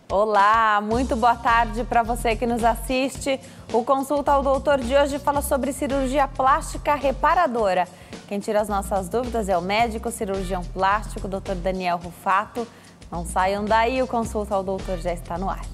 Olá, muito boa tarde para você que nos assiste. O Consulta ao Doutor de hoje fala sobre cirurgia plástica reparadora. Quem tira as nossas dúvidas é o médico cirurgião plástico, Dr. Daniel Rufato. Não saiam daí, o Consulta ao Doutor já está no ar.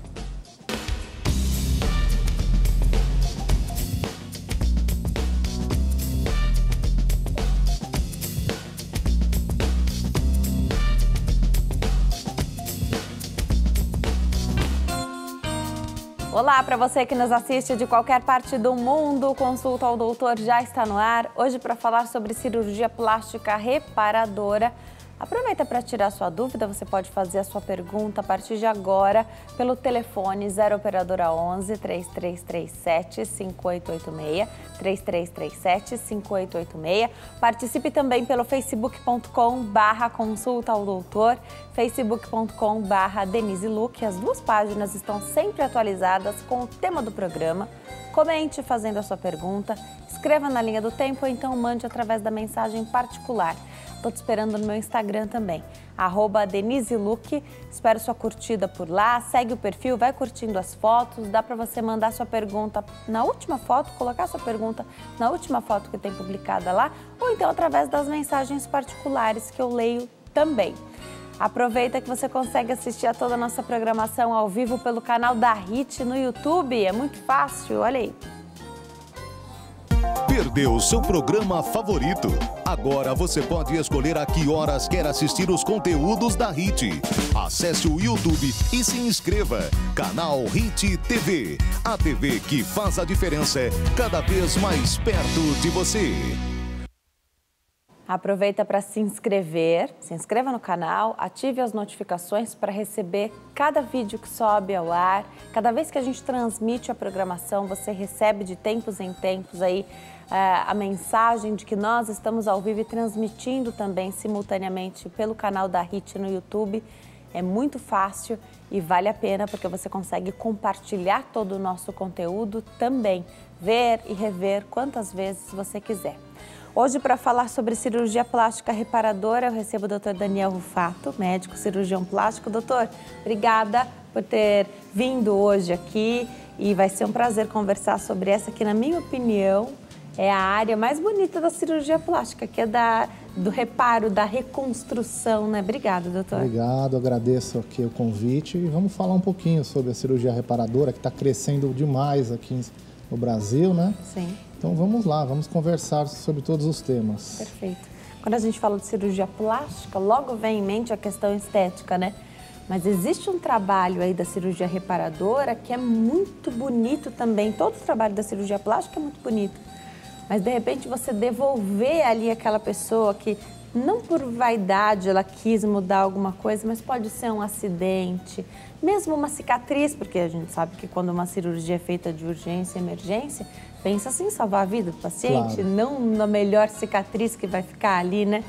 Olá, para você que nos assiste de qualquer parte do mundo, o Consulta ao Doutor já está no ar. Hoje para falar sobre cirurgia plástica reparadora. Aproveita para tirar sua dúvida, você pode fazer a sua pergunta a partir de agora pelo telefone 0 operadora 11 3337 5886, 3337 5886. Participe também pelo facebook.com/consulta ao doutor, facebook.com/Denise Luque. As duas páginas estão sempre atualizadas com o tema do programa. Comente fazendo a sua pergunta, escreva na linha do tempo ou então mande através da mensagem particular. Estou te esperando no meu Instagram também, @DeniseLuque. Espero sua curtida por lá, segue o perfil, vai curtindo as fotos, dá para você mandar sua pergunta na última foto, colocar sua pergunta na última foto que tem publicada lá, ou então através das mensagens particulares que eu leio também. Aproveita que você consegue assistir a toda a nossa programação ao vivo pelo canal da HIT no YouTube, é muito fácil, olha aí. Perdeu seu programa favorito? Agora você pode escolher a que horas quer assistir os conteúdos da HIT. Acesse o YouTube e se inscreva. Canal HIT TV. A TV que faz a diferença cada vez mais perto de você. Aproveita para se inscreva no canal, ative as notificações para receber cada vídeo que sobe ao ar. Cada vez que a gente transmite a programação, você recebe de tempos em tempos aí a mensagem de que nós estamos ao vivo e transmitindo também simultaneamente pelo canal da HIT no YouTube. É muito fácil e vale a pena porque você consegue compartilhar todo o nosso conteúdo também, ver e rever quantas vezes você quiser. Hoje, para falar sobre cirurgia plástica reparadora, eu recebo o Dr. Daniel Rufato, médico cirurgião plástico. Doutor, obrigada por ter vindo hoje aqui e vai ser um prazer conversar sobre essa que, na minha opinião, é a área mais bonita da cirurgia plástica, que é do reparo, da reconstrução, né? Obrigada, doutor. Obrigado, agradeço aqui o convite e vamos falar um pouquinho sobre a cirurgia reparadora, que está crescendo demais aqui no Brasil, né? Sim. Então vamos lá, vamos conversar sobre todos os temas. Perfeito. Quando a gente fala de cirurgia plástica, logo vem em mente a questão estética, né? Mas existe um trabalho aí da cirurgia reparadora que é muito bonito também. Todo o trabalho da cirurgia plástica é muito bonito. Mas de repente você devolver ali aquela pessoa que não por vaidade ela quis mudar alguma coisa, mas pode ser um acidente, mesmo uma cicatriz, porque a gente sabe que quando uma cirurgia é feita de urgência e emergência, pensa assim em salvar a vida do paciente, claro. Não na melhor cicatriz que vai ficar ali, né?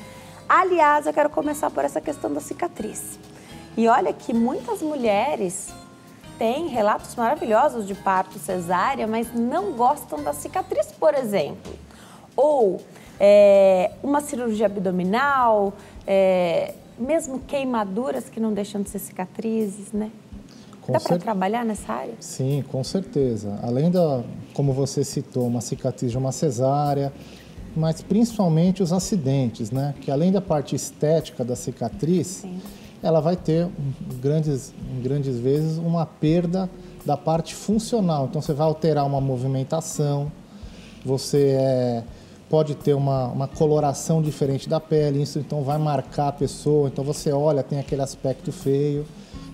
Aliás, eu quero começar por essa questão da cicatriz. E olha que muitas mulheres têm relatos maravilhosos de parto cesárea, mas não gostam da cicatriz, por exemplo. Ou uma cirurgia abdominal, mesmo queimaduras que não deixam de ser cicatrizes, né? Dá para trabalhar nessa área? Sim, com certeza. Além como você citou, uma cicatriz de uma cesárea, mas principalmente os acidentes, né? Que além da parte estética da cicatriz, sim, ela vai ter, grandes vezes, uma perda da parte funcional. Então, você vai alterar uma movimentação, você pode ter uma coloração diferente da pele, isso então vai marcar a pessoa, então você olha, tem aquele aspecto feio.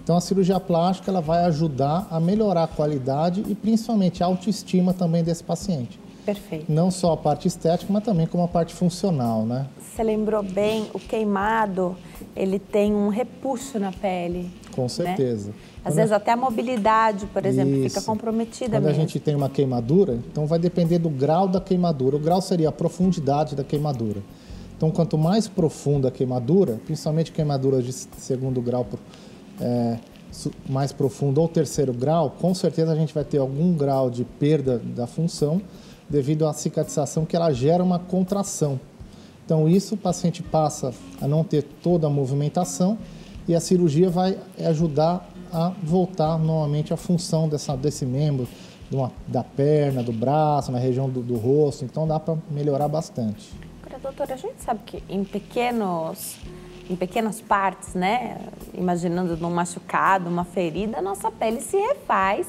Então, a cirurgia plástica ela vai ajudar a melhorar a qualidade e, principalmente, a autoestima também desse paciente. Perfeito. Não só a parte estética, mas também como a parte funcional, né? Você lembrou bem, o queimado, ele tem um repuxo na pele. Com certeza. Né? Às vezes até a mobilidade, por exemplo, fica comprometida Quando mesmo. a gente tem uma queimadura, então vai depender do grau da queimadura. O grau seria a profundidade da queimadura. Então, quanto mais profunda a queimadura, principalmente queimadura de segundo grau, mais profundo ou terceiro grau, com certeza a gente vai ter algum grau de perda da função devido à cicatrização que ela gera uma contração. Então, isso o paciente passa a não ter toda a movimentação e a cirurgia vai ajudar a voltar normalmente à função desse membro, da perna, do braço, na região do rosto. Então dá para melhorar bastante. Agora, doutora, a gente sabe que em pequenas partes, né? Imaginando num machucado, uma ferida, a nossa pele se refaz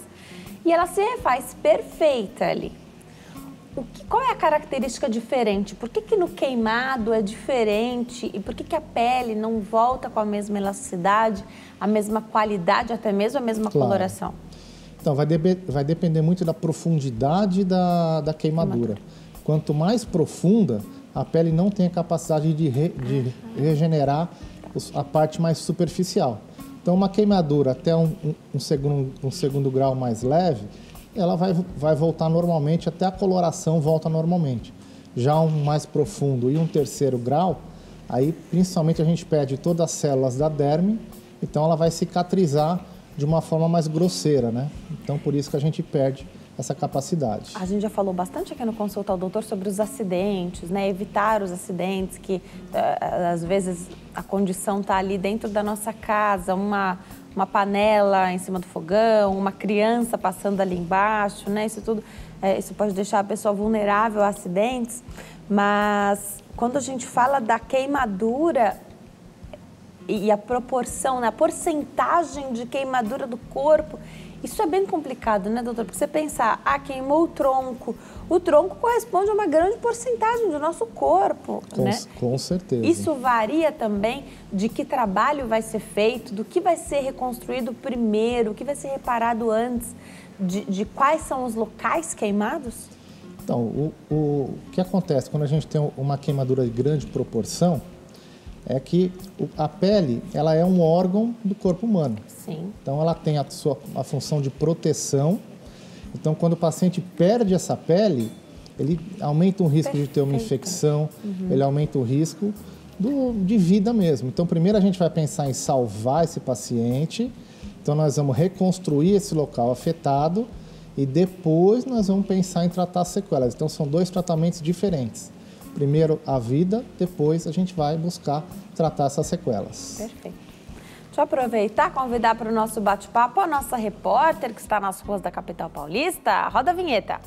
e ela se refaz perfeita ali. Qual é a característica diferente? Por que no queimado é diferente? E por que a pele não volta com a mesma elasticidade, a mesma qualidade, até mesmo a mesma coloração? Então, vai depender muito da profundidade da queimadura. Quanto mais profunda, a pele não tem a capacidade de regenerar a parte mais superficial. Então, uma queimadura até um segundo grau mais leve, ela vai voltar normalmente, até a coloração volta normalmente. Já um mais profundo e um terceiro grau, aí principalmente a gente perde todas as células da derme, então ela vai cicatrizar de uma forma mais grosseira, né? Então por isso que a gente perde essa capacidade. A gente já falou bastante aqui no Consulta ao Doutor sobre os acidentes, né? Evitar os acidentes, que às vezes a condição está ali dentro da nossa casa, uma panela em cima do fogão, uma criança passando ali embaixo, né? Isso tudo, isso pode deixar a pessoa vulnerável a acidentes, mas quando a gente fala da queimadura e a proporção, né? A porcentagem de queimadura do corpo, isso é bem complicado, né, doutor? Porque você pensar, queimou o tronco corresponde a uma grande porcentagem do nosso corpo, né? Com certeza. Isso varia também de que trabalho vai ser feito, do que vai ser reconstruído primeiro, o que vai ser reparado antes, de quais são os locais queimados? Então, o que acontece quando a gente tem uma queimadura de grande proporção é que a pele, ela é um órgão do corpo humano. Sim. Então, ela tem a função de proteção. Então, quando o paciente perde essa pele, ele aumenta o risco de ter uma infecção, ele aumenta o risco de vida mesmo. Então, primeiro a gente vai pensar em salvar esse paciente. Então, nós vamos reconstruir esse local afetado e depois nós vamos pensar em tratar as sequelas. Então, são dois tratamentos diferentes. Primeiro a vida, depois a gente vai buscar tratar essas sequelas. Perfeito. Deixa eu aproveitar e convidar para o nosso bate-papo a nossa repórter que está nas ruas da capital paulista. Roda a vinheta.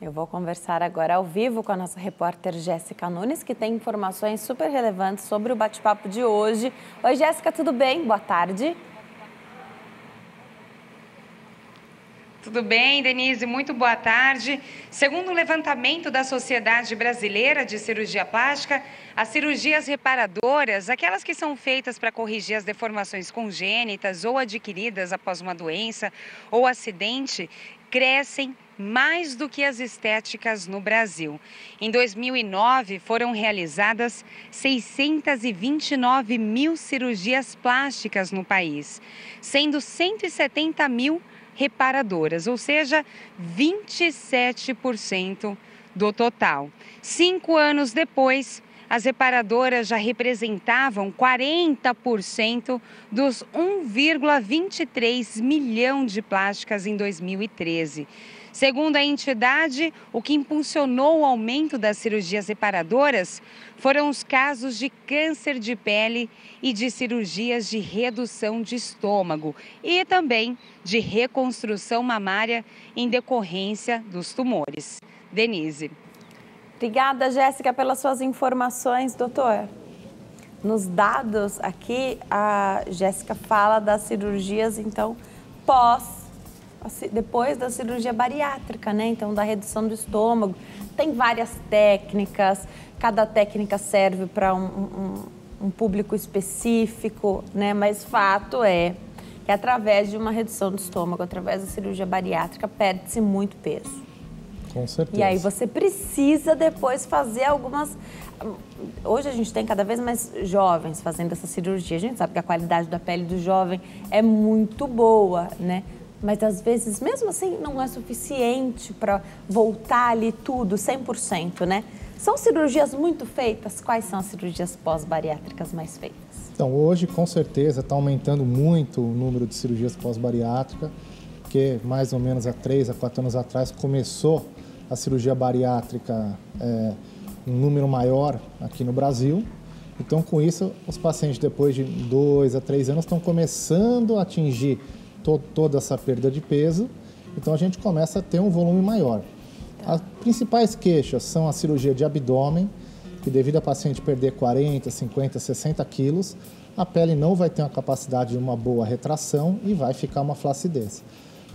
Eu vou conversar agora ao vivo com a nossa repórter Jéssica Nunes, que tem informações super relevantes sobre o bate-papo de hoje. Oi, Jéssica, tudo bem? Boa tarde. Tudo bem, Denise? Muito boa tarde. Segundo o levantamento da Sociedade Brasileira de Cirurgia Plástica, as cirurgias reparadoras, aquelas que são feitas para corrigir as deformações congênitas ou adquiridas após uma doença ou acidente, crescem mais do que as estéticas no Brasil. Em 2009, foram realizadas 629 mil cirurgias plásticas no país, sendo 170 mil reparadoras, ou seja, 27% do total. 5 anos depois, as reparadoras já representavam 40% dos 1,23 milhão de plásticas em 2013. Segundo a entidade, o que impulsionou o aumento das cirurgias reparadoras foram os casos de câncer de pele e de cirurgias de redução de estômago e também de reconstrução mamária em decorrência dos tumores. Denise. Obrigada, Jéssica, pelas suas informações, doutor. Nos dados aqui, a Jéssica fala das cirurgias, então, depois da cirurgia bariátrica, né? Então, da redução do estômago. Tem várias técnicas, cada técnica serve para um público específico, né? Mas fato é que através de uma redução do estômago, através da cirurgia bariátrica, perde-se muito peso. Com certeza. E aí você precisa depois fazer algumas... Hoje a gente tem cada vez mais jovens fazendo essa cirurgia. A gente sabe que a qualidade da pele do jovem é muito boa, né? Mas às vezes, mesmo assim, não é suficiente para voltar ali tudo 100%, né? São cirurgias muito feitas? Quais são as cirurgias pós-bariátricas mais feitas? Então, hoje, com certeza, está aumentando muito o número de cirurgias pós-bariátrica, porque mais ou menos há 3 a 4 anos atrás começou a cirurgia bariátrica um número maior aqui no Brasil. Então, com isso, os pacientes, depois de 2 a 3 anos, estão começando a atingir toda essa perda de peso. Então, a gente começa a ter um volume maior. As principais queixas são a cirurgia de abdômen, que devido a paciente perder 40, 50, 60 quilos, a pele não vai ter uma capacidade de uma boa retração e vai ficar uma flacidez.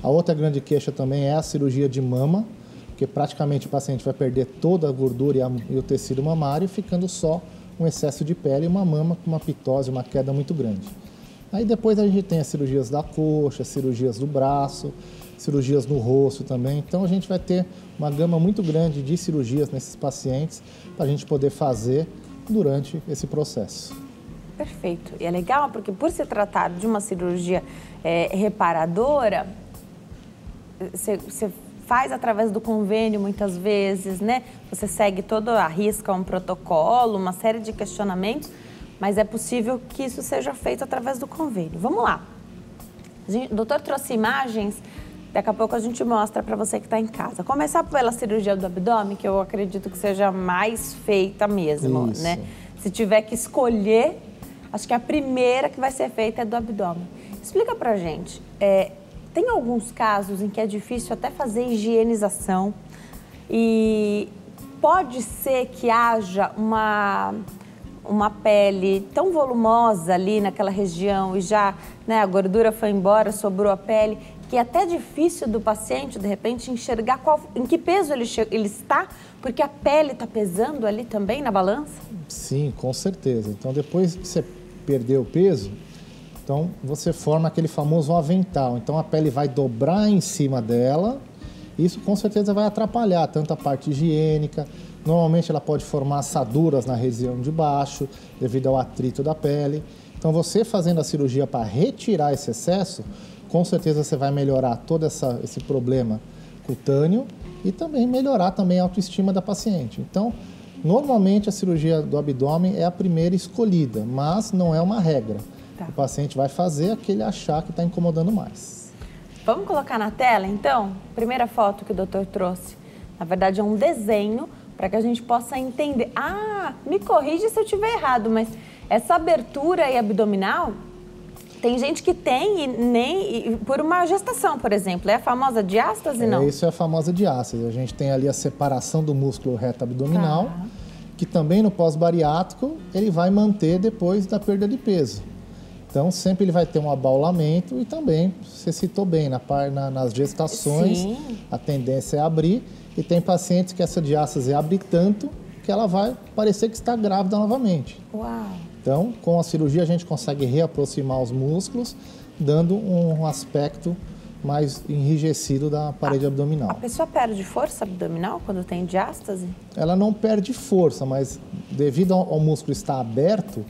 A outra grande queixa também é a cirurgia de mama, porque praticamente o paciente vai perder toda a gordura e o tecido mamário, ficando só um excesso de pele e uma mama com uma pitose, uma queda muito grande. Aí depois a gente tem as cirurgias da coxa, cirurgias do braço, cirurgias no rosto também. Então a gente vai ter uma gama muito grande de cirurgias nesses pacientes para a gente poder fazer durante esse processo. Perfeito. E é legal porque por se tratar de uma cirurgia reparadora, você faz através do convênio muitas vezes, né? Você segue arrisca um protocolo, uma série de questionamentos, mas é possível que isso seja feito através do convênio. Vamos lá. O doutor trouxe imagens, daqui a pouco a gente mostra para você que está em casa. Começar pela cirurgia do abdômen, que eu acredito que seja mais feita mesmo, isso, né? Se tiver que escolher, acho que a primeira que vai ser feita é do abdômen. Explica pra gente, tem alguns casos em que é difícil até fazer higienização e pode ser que haja uma pele tão volumosa ali naquela região e já, né, a gordura foi embora, sobrou a pele, que é até difícil do paciente, de repente, enxergar em que peso ele está, porque a pele está pesando ali também na balança? Sim, com certeza. Então, depois que você perdeu o peso, então você forma aquele famoso avental. Então, a pele vai dobrar em cima dela. Isso, com certeza, vai atrapalhar tanto a parte higiênica. Normalmente, ela pode formar assaduras na região de baixo, devido ao atrito da pele. Então, você fazendo a cirurgia para retirar esse excesso, com certeza você vai melhorar todo esse problema cutâneo e também melhorar também a autoestima da paciente. Então, normalmente a cirurgia do abdômen é a primeira escolhida, mas não é uma regra. Tá. O paciente vai fazer aquele achar que está incomodando mais. Vamos colocar na tela, então? Primeira foto que o doutor trouxe. Na verdade, é um desenho para que a gente possa entender. Ah, me corrige se eu estiver errado, mas essa abertura aí abdominal, tem gente que tem e por uma gestação, por exemplo. É a famosa diástase, não? Isso é a famosa diástase. A gente tem ali a separação do músculo reto abdominal, que também no pós-bariátrico ele vai manter depois da perda de peso. Então, sempre ele vai ter um abaulamento e também, você citou bem, nas gestações, sim, a tendência é abrir. E tem pacientes que essa diástase abre tanto que ela vai parecer que está grávida novamente. Uau! Então, com a cirurgia, a gente consegue reaproximar os músculos, dando um aspecto mais enrijecido da parede abdominal. A pessoa perde força abdominal quando tem diástase? Ela não perde força, mas devido ao músculo estar aberto,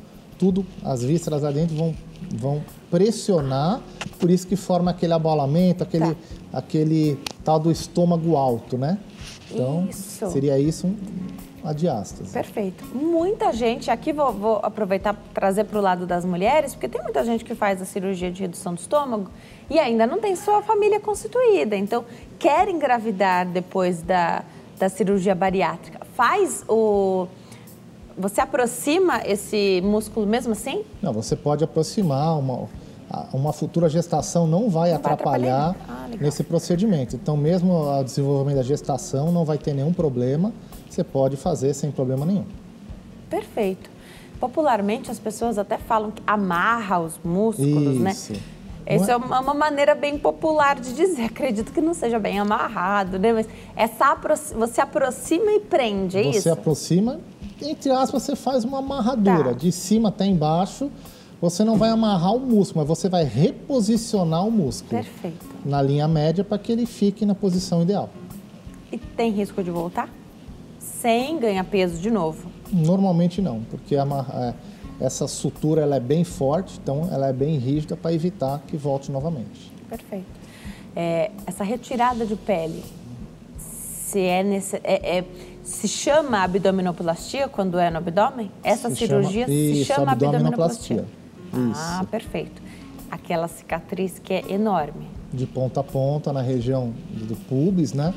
as vísceras lá dentro vão pressionar, por isso que forma aquele abaulamento, aquele tal do estômago alto, né? Então, seria isso a diástase. Perfeito. Muita gente, aqui vou aproveitar para trazer para o lado das mulheres, porque tem muita gente que faz a cirurgia de redução do estômago e ainda não tem sua família constituída, então quer engravidar depois da cirurgia bariátrica. Você aproxima esse músculo mesmo assim? Não, você pode aproximar, uma futura gestação não vai atrapalhar nesse procedimento. Então, mesmo o desenvolvimento da gestação não vai ter nenhum problema, você pode fazer sem problema nenhum. Perfeito. Popularmente, as pessoas até falam que amarra os músculos, né? Isso é uma maneira bem popular de dizer. Acredito que não seja bem amarrado, né? Mas você aproxima e prende, é isso? Você aproxima, entre aspas, você faz uma amarradura. De cima até embaixo, você não vai amarrar o músculo, mas você vai reposicionar o músculo. Perfeito. Na linha média para que ele fique na posição ideal. E tem risco de voltar? Sem ganhar peso de novo? Normalmente não, porque essa sutura ela é bem forte, então ela é bem rígida para evitar que volte novamente. Perfeito. Essa retirada de pele, se chama abdominoplastia quando é no abdômen? Essa cirurgia se chama abdominoplastia. Ah, perfeito. Aquela cicatriz que é enorme. De ponta a ponta, na região do púbis, né?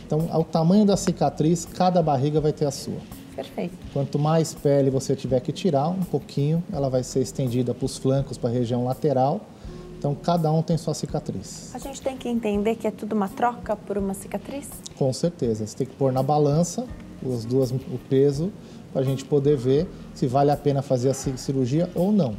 Então, ao tamanho da cicatriz, cada barriga vai ter a sua. Perfeito. Quanto mais pele você tiver que tirar, um pouquinho, ela vai ser estendida para os flancos, para a região lateral. Então, cada um tem sua cicatriz. A gente tem que entender que é tudo uma troca por uma cicatriz? Com certeza. Você tem que pôr na balança o peso para a gente poder ver se vale a pena fazer a cirurgia ou não.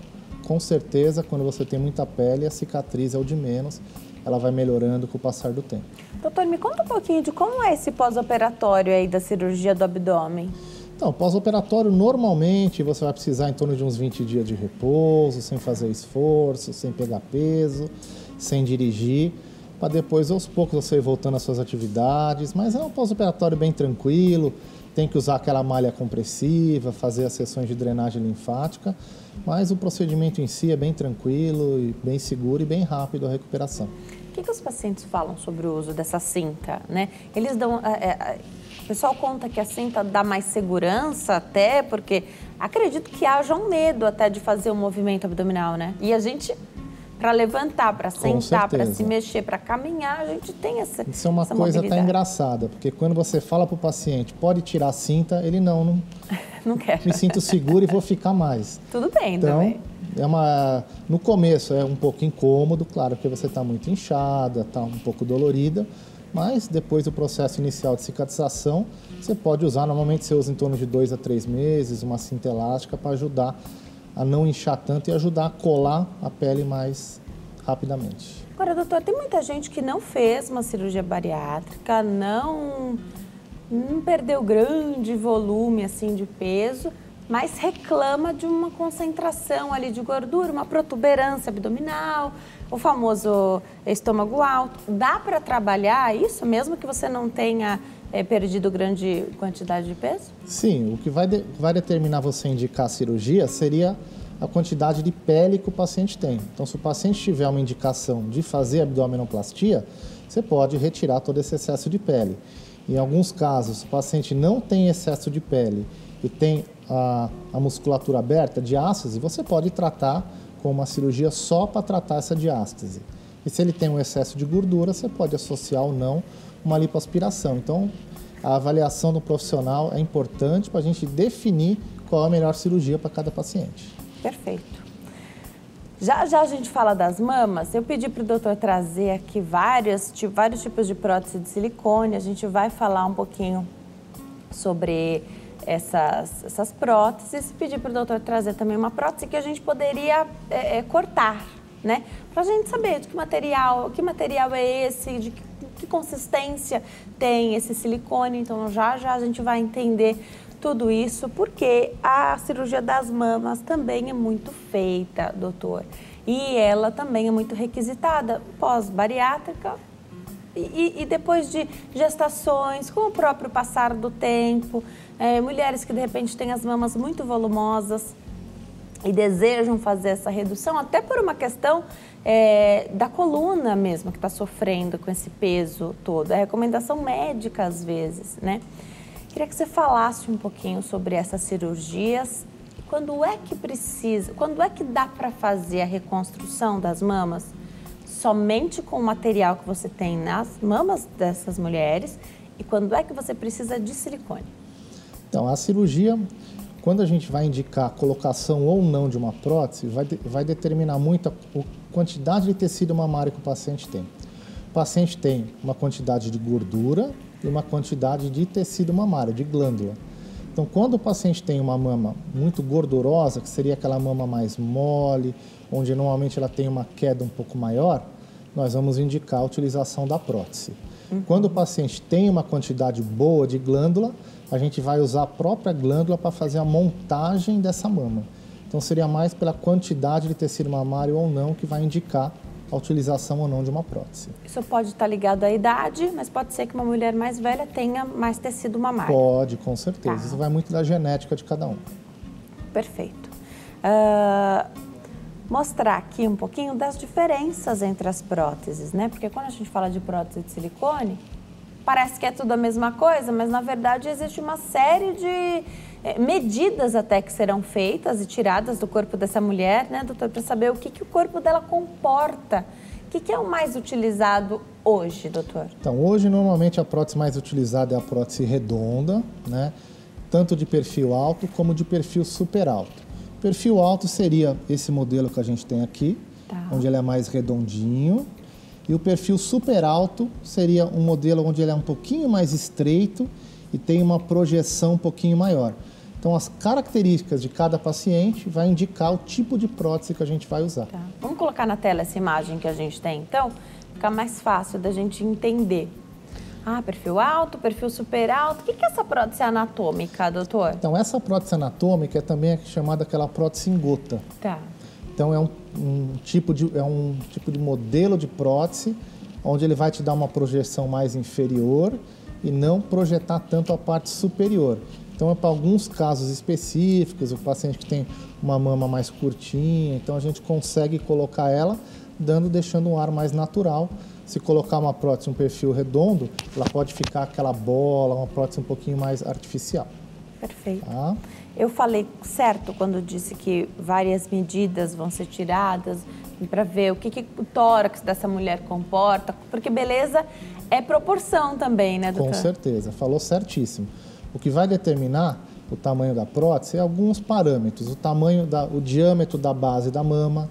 Com certeza, quando você tem muita pele, a cicatriz é o de menos. Ela vai melhorando com o passar do tempo. Doutor, me conta um pouquinho de como é esse pós-operatório aí da cirurgia do abdômen. Então, pós-operatório, normalmente, você vai precisar em torno de uns 20 dias de repouso, sem fazer esforço, sem pegar peso, sem dirigir, para depois, aos poucos, você ir voltando às suas atividades. Mas é um pós-operatório bem tranquilo, tem que usar aquela malha compressiva, fazer as sessões de drenagem linfática, mas o procedimento em si é bem tranquilo, e bem seguro e bem rápido a recuperação. O que os pacientes falam sobre o uso dessa cinta, né? Eles dão... O pessoal conta que a cinta dá mais segurança até, porque acredito que haja um medo até de fazer um movimento abdominal, né? E a gente, para levantar, para sentar, para se mexer, para caminhar, a gente tem essa Isso é uma coisa até engraçada, porque quando você fala para o paciente, pode tirar a cinta, ele não quer. Me sinto seguro e vou ficar mais. Tudo bem, então, também. No começo é um pouco incômodo, claro, porque você está muito inchada, está um pouco dolorida, mas depois do processo inicial de cicatrização, você pode usar, normalmente você usa em torno de 2 a 3 meses, uma cinta elástica para ajudar a não inchar tanto e ajudar a colar a pele mais rapidamente. Agora, doutor, tem muita gente que não fez uma cirurgia bariátrica, não perdeu grande volume assim de peso, mas reclama de uma concentração ali de gordura, uma protuberância abdominal, o famoso estômago alto. Dá para trabalhar isso mesmo que você não tenha perdido grande quantidade de peso? Sim, o que vai determinar você indicar a cirurgia seria a quantidade de pele que o paciente tem. Então, se o paciente tiver uma indicação de fazer abdominoplastia, você pode retirar todo esse excesso de pele. Em alguns casos, se o paciente não tem excesso de pele e tem a musculatura aberta, diástase, você pode tratar com uma cirurgia só para tratar essa diástase. E se ele tem um excesso de gordura, você pode associar ou não uma lipoaspiração. Então, a avaliação do profissional é importante para a gente definir qual é a melhor cirurgia para cada paciente. Perfeito. Já a gente fala das mamas, eu pedi para o doutor trazer aqui vários tipos de prótese de silicone. A gente vai falar um pouquinho sobre essas próteses. Pedi para o doutor trazer também uma prótese que a gente poderia cortar, né? Para a gente saber de que material é esse, de que consistência tem esse silicone. Então, já a gente vai entender tudo isso, porque a cirurgia das mamas também é muito feita, doutor. E ela também é muito requisitada pós-bariátrica e depois de gestações, com o próprio passar do tempo. Mulheres que, de repente, têm as mamas muito volumosas e desejam fazer essa redução, até por uma questão da coluna mesmo, que está sofrendo com esse peso todo. É recomendação médica, às vezes, né? Queria que você falasse um pouquinho sobre essas cirurgias. Quando é que dá para fazer a reconstrução das mamas? Somente com o material que você tem nas mamas dessas mulheres? E quando é que você precisa de silicone? Então, a cirurgia, quando a gente vai indicar a colocação ou não de uma prótese, vai determinar muito a quantidade de tecido mamário que o paciente tem. O paciente tem uma quantidade de gordura e uma quantidade de tecido mamário, de glândula. Então, quando o paciente tem uma mama muito gordurosa, que seria aquela mama mais mole, onde normalmente ela tem uma queda um pouco maior, nós vamos indicar a utilização da prótese. Quando o paciente tem uma quantidade boa de glândula, a gente vai usar a própria glândula para fazer a montagem dessa mama. Então, seria mais pela quantidade de tecido mamário ou não que vai indicar a utilização ou não de uma prótese. Isso pode estar ligado à idade, mas pode ser que uma mulher mais velha tenha mais tecido mamário. Pode, com certeza. Tá. Isso vai muito da genética de cada um. Perfeito. Mostrar aqui um pouquinho das diferenças entre as próteses, né? Porque quando a gente fala de prótese de silicone, parece que é tudo a mesma coisa, mas na verdade existe uma série de medidas até que serão feitas e tiradas do corpo dessa mulher, né, doutor, para saber o que o corpo dela comporta. O que é o mais utilizado hoje, doutor? Então, hoje normalmente a prótese mais utilizada é a prótese redonda, né? tanto de perfil alto como de perfil super alto. Perfil alto seria esse modelo que a gente tem aqui, onde ele é mais redondinho. E o perfil super alto seria um modelo onde ele é um pouquinho mais estreito e tem uma projeção um pouquinho maior. Então, as características de cada paciente vai indicar o tipo de prótese que a gente vai usar. Tá. Vamos colocar na tela essa imagem que a gente tem, então, fica mais fácil da gente entender. Perfil alto, perfil super alto. O que é essa prótese anatômica, doutor? Então, essa prótese anatômica é também chamada aquela prótese em gota. Tá. Então, é um tipo de modelo de prótese onde ele vai te dar uma projeção mais inferior e não projetar tanto a parte superior. Então, é para alguns casos específicos, o paciente que tem uma mama mais curtinha, então a gente consegue colocar ela, deixando um ar mais natural. Se colocar uma prótese, um perfil redondo, ela pode ficar aquela bola, uma prótese um pouquinho mais artificial. Perfeito. Tá? Eu falei certo quando disse que várias medidas vão ser tiradas para ver o que o tórax dessa mulher comporta, porque beleza é proporção também, né, doutor? Com certeza, falou certíssimo. O que vai determinar o tamanho da prótese é alguns parâmetros. O diâmetro da base da mama,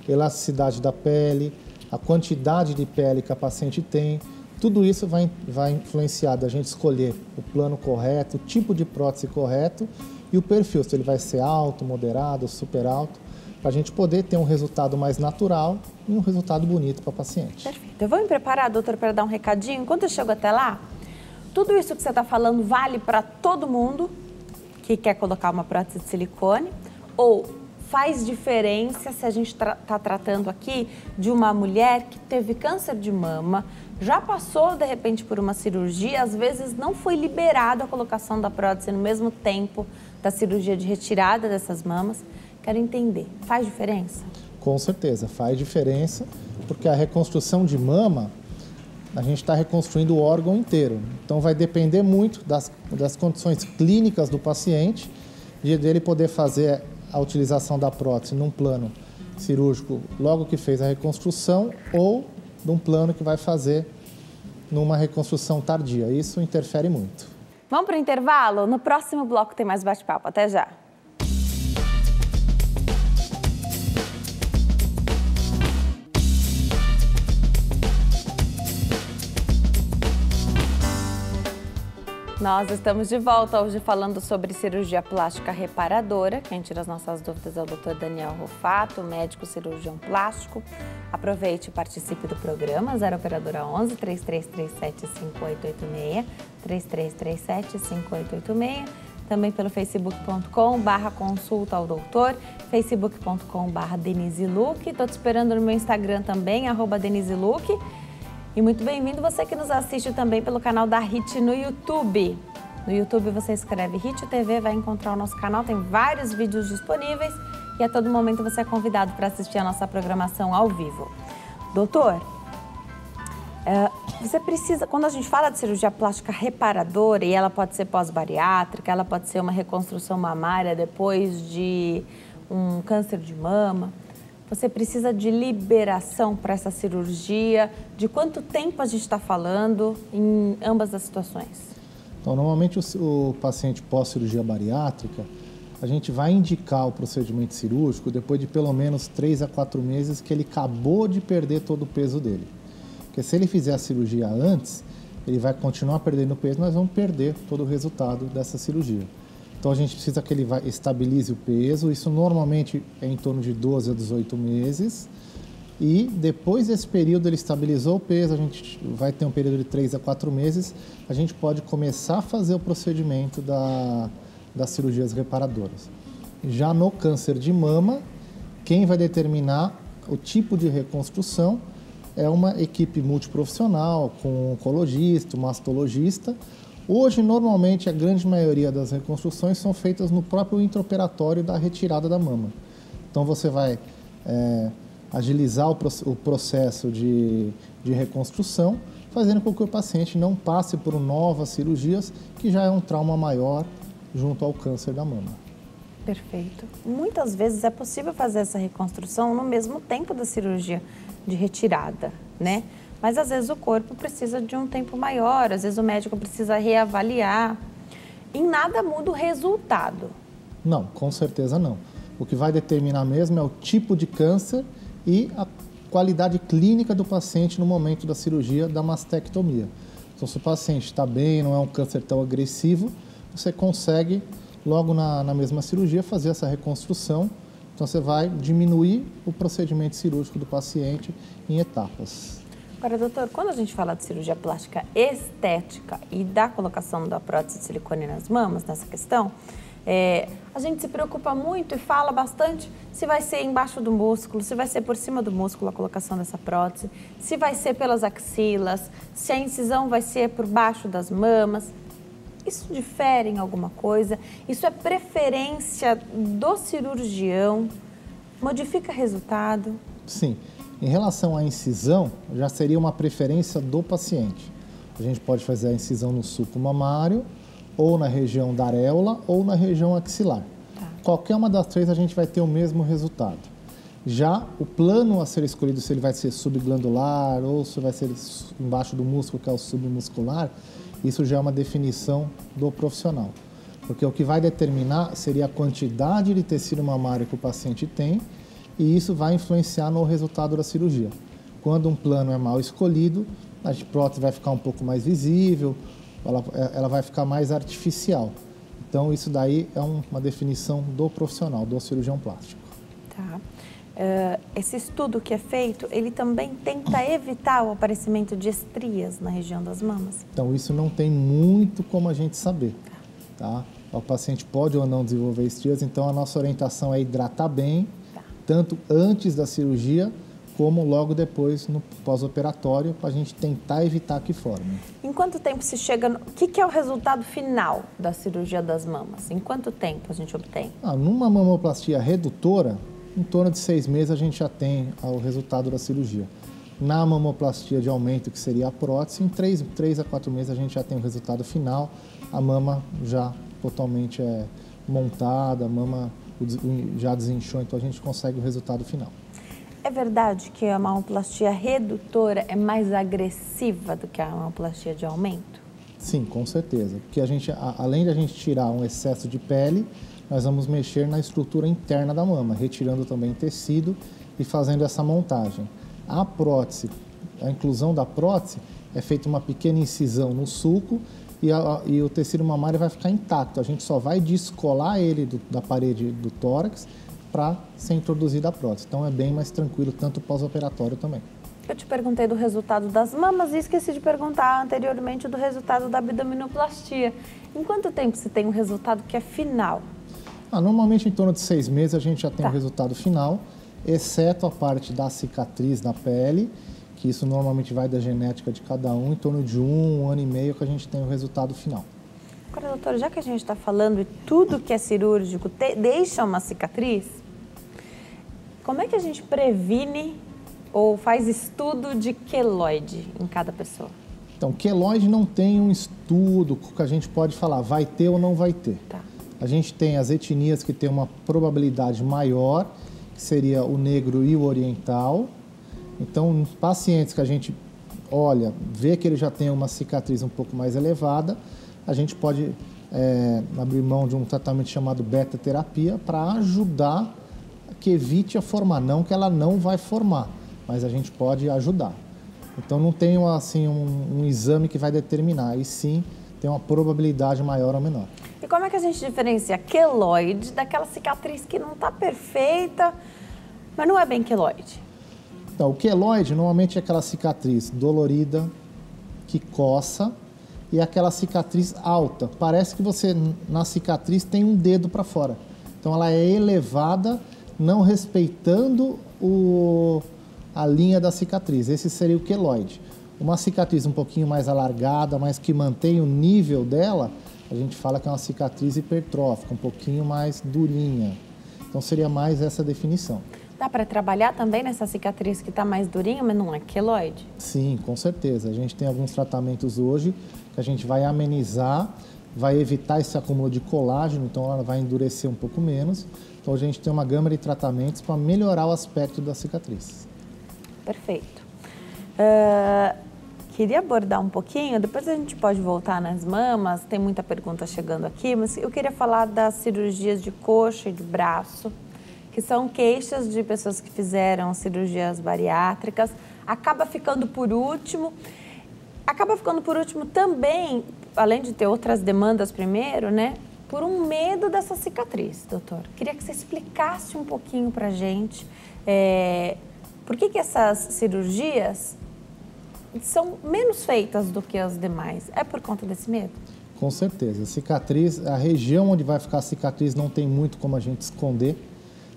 elasticidade da pele, a quantidade de pele que a paciente tem. Tudo isso vai influenciar da gente escolher o plano correto, o tipo de prótese correto e o perfil, se ele vai ser alto, moderado, super alto, para a gente poder ter um resultado mais natural e um resultado bonito para a paciente. Perfeito. Eu vou me preparar, doutor, para dar um recadinho. Enquanto eu chego até lá, tudo isso que você está falando vale para todo mundo que quer colocar uma prótese de silicone ou faz diferença se a gente está tratando aqui de uma mulher que teve câncer de mama, já passou de repente por uma cirurgia, às vezes não foi liberada a colocação da prótese no mesmo tempo da cirurgia de retirada dessas mamas. Quero entender, faz diferença? Com certeza, faz diferença, porque a reconstrução de mama, a gente está reconstruindo o órgão inteiro. Então, vai depender muito das condições clínicas do paciente, dele poder fazer a utilização da prótese num plano cirúrgico logo que fez a reconstrução ou num plano que vai fazer numa reconstrução tardia. Isso interfere muito. Vamos para o intervalo? No próximo bloco tem mais bate-papo. Até já! Nós estamos de volta hoje falando sobre cirurgia plástica reparadora. Quem tira as nossas dúvidas é o Dr. Daniel Rufato, médico cirurgião plástico. Aproveite e participe do programa 0 operadora 11 3337 5886 3337 5886. Também pelo facebook.com/consulta ao doutor, facebook.com/Denise Luque. Estou te esperando no meu Instagram também, @DeniseLuque. E muito bem-vindo você que nos assiste também pelo canal da HIT no YouTube. No YouTube você escreve HIT TV, vai encontrar o nosso canal, tem vários vídeos disponíveis e a todo momento você é convidado para assistir a nossa programação ao vivo. Doutor, você precisa, quando a gente fala de cirurgia plástica reparadora, e ela pode ser pós-bariátrica, ela pode ser uma reconstrução mamária depois de um câncer de mama, você precisa de liberação para essa cirurgia? De quanto tempo a gente está falando em ambas as situações? Então, normalmente o paciente pós-cirurgia bariátrica, a gente vai indicar o procedimento cirúrgico depois de pelo menos 3 a 4 meses que ele acabou de perder todo o peso dele. Porque se ele fizer a cirurgia antes, ele vai continuar perdendo peso, nós vamos perder todo o resultado dessa cirurgia. Então, a gente precisa que ele estabilize o peso, isso normalmente é em torno de 12 a 18 meses. E depois desse período, ele estabilizou o peso, a gente vai ter um período de 3 a 4 meses, a gente pode começar a fazer o procedimento das cirurgias reparadoras. Já no câncer de mama, quem vai determinar o tipo de reconstrução é uma equipe multiprofissional, com um oncologista, um mastologista. Hoje, normalmente, a grande maioria das reconstruções são feitas no próprio intraoperatório da retirada da mama. Então, você vai agilizar o processo de reconstrução, fazendo com que o paciente não passe por novas cirurgias, que já é um trauma maior junto ao câncer da mama. Perfeito. Muitas vezes é possível fazer essa reconstrução no mesmo tempo da cirurgia de retirada, né? Mas, às vezes, o corpo precisa de um tempo maior, às vezes o médico precisa reavaliar. em nada muda o resultado. Não, com certeza não. O que vai determinar mesmo é o tipo de câncer e a qualidade clínica do paciente no momento da cirurgia da mastectomia. Então, se o paciente está bem, não é um câncer tão agressivo, você consegue, logo na mesma cirurgia, fazer essa reconstrução. Então, você vai diminuir o procedimento cirúrgico do paciente em etapas. Agora, doutor, quando a gente fala de cirurgia plástica estética e da colocação da prótese de silicone nas mamas, nessa questão, a gente se preocupa muito e fala bastante se vai ser embaixo do músculo, se vai ser por cima do músculo a colocação dessa prótese, se vai ser pelas axilas, se a incisão vai ser por baixo das mamas. Isso difere em alguma coisa? Isso é preferência do cirurgião? Modifica resultado? Sim. Em relação à incisão, já seria uma preferência do paciente. A gente pode fazer a incisão no sulco mamário, ou na região da areola, ou na região axilar. Tá. Qualquer uma das três a gente vai ter o mesmo resultado. Já o plano a ser escolhido, se ele vai ser subglandular ou se vai ser embaixo do músculo, que é o submuscular, isso já é uma definição do profissional. Porque o que vai determinar seria a quantidade de tecido mamário que o paciente tem e isso vai influenciar no resultado da cirurgia. Quando um plano é mal escolhido, a prótese vai ficar um pouco mais visível, ela vai ficar mais artificial. Então, isso daí é uma definição do profissional, do cirurgião plástico. Tá. Esse estudo que é feito, ele também tenta evitar o aparecimento de estrias na região das mamas? Então, isso não tem muito como a gente saber, tá? O paciente pode ou não desenvolver estrias, então a nossa orientação é hidratar bem, tanto antes da cirurgia, como logo depois no pós-operatório, para a gente tentar evitar que forme. Em quanto tempo se chega... O que é o resultado final da cirurgia das mamas? Em quanto tempo a gente obtém? Numa mamoplastia redutora, em torno de 6 meses a gente já tem o resultado da cirurgia. Na mamoplastia de aumento, que seria a prótese, em 3 a 4 meses a gente já tem o resultado final, a mama já totalmente montada, a mama já desinchou, então a gente consegue o resultado final. É verdade que a mamoplastia redutora é mais agressiva do que a mamoplastia de aumento? Sim, com certeza. Porque além de a gente tirar um excesso de pele, nós vamos mexer na estrutura interna da mama, retirando também tecido e fazendo essa montagem. A prótese, a inclusão da prótese, é feita uma pequena incisão no sulco e o tecido mamário vai ficar intacto. A gente só vai descolar ele da parede do tórax para ser introduzida a prótese. Então é bem mais tranquilo, tanto pós-operatório também. Eu te perguntei do resultado das mamas e esqueci de perguntar anteriormente do resultado da abdominoplastia. Em quanto tempo se tem um resultado que é final? Normalmente em torno de 6 meses a gente já tem o resultado final, exceto a parte da cicatriz na pele, que isso normalmente vai da genética de cada um, em torno de 1 ano e meio que a gente tem o resultado final. Agora, doutora, já que a gente está falando e tudo que é cirúrgico deixa uma cicatriz, como é que a gente previne ou faz estudo de queloide em cada pessoa? Então, queloide não tem um estudo que a gente pode falar, vai ter ou não vai ter. Tá. A gente tem as etnias que têm uma probabilidade maior, que seria o negro e o oriental. Então, pacientes que a gente olha, vê que ele já tem uma cicatriz um pouco mais elevada, a gente pode abrir mão de um tratamento chamado beta-terapia para ajudar que evite a formar, não que ela não vai formar, mas a gente pode ajudar. Então não tem assim, um exame que vai determinar, e sim tem uma probabilidade maior ou menor. E como é que a gente diferencia queloide daquela cicatriz que não está perfeita, mas não é bem queloide? Então, o queloide normalmente é aquela cicatriz dolorida, que coça, e aquela cicatriz alta. Parece que você, na cicatriz, tem um dedo para fora. Então, ela é elevada, não respeitando a linha da cicatriz. Esse seria o queloide. Uma cicatriz um pouquinho mais alargada, mas que mantém o nível dela, a gente fala que é uma cicatriz hipertrófica, um pouquinho mais durinha. Então, seria mais essa definição. Dá para trabalhar também nessa cicatriz que está mais durinha, mas não é queloide? Sim, com certeza. A gente tem alguns tratamentos hoje que a gente vai amenizar, vai evitar esse acúmulo de colágeno, então ela vai endurecer um pouco menos. Então a gente tem uma gama de tratamentos para melhorar o aspecto da cicatriz. Perfeito. queria abordar um pouquinho, depois a gente pode voltar nas mamas, tem muita pergunta chegando aqui, mas eu queria falar das cirurgias de coxa e de braço, que são queixas de pessoas que fizeram cirurgias bariátricas, acaba ficando por último também, além de ter outras demandas primeiro, né, por um medo dessa cicatriz, doutor. Queria que você explicasse um pouquinho pra gente por que essas cirurgias são menos feitas do que as demais. É por conta desse medo? Com certeza. Cicatriz, a região onde vai ficar a cicatriz não tem muito como a gente esconder.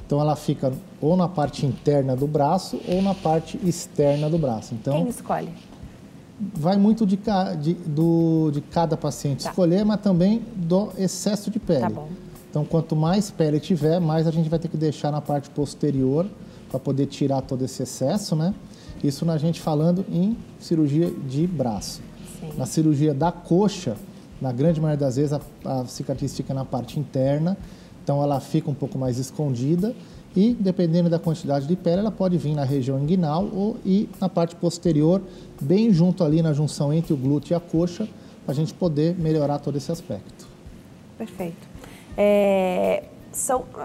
Então, ela fica ou na parte interna do braço ou na parte externa do braço. Então, quem escolhe? Vai muito de cada paciente escolher, mas também do excesso de pele. Tá bom. Então, quanto mais pele tiver, mais a gente vai ter que deixar na parte posterior para poder tirar todo esse excesso, né? Isso na gente falando em cirurgia de braço. Sim. Na cirurgia da coxa, na grande maioria das vezes, a cicatriz fica na parte interna, então ela fica um pouco mais escondida e, dependendo da quantidade de pele, ela pode vir na região inguinal ou ir na parte posterior, bem junto ali na junção entre o glúteo e a coxa, para a gente poder melhorar todo esse aspecto. Perfeito.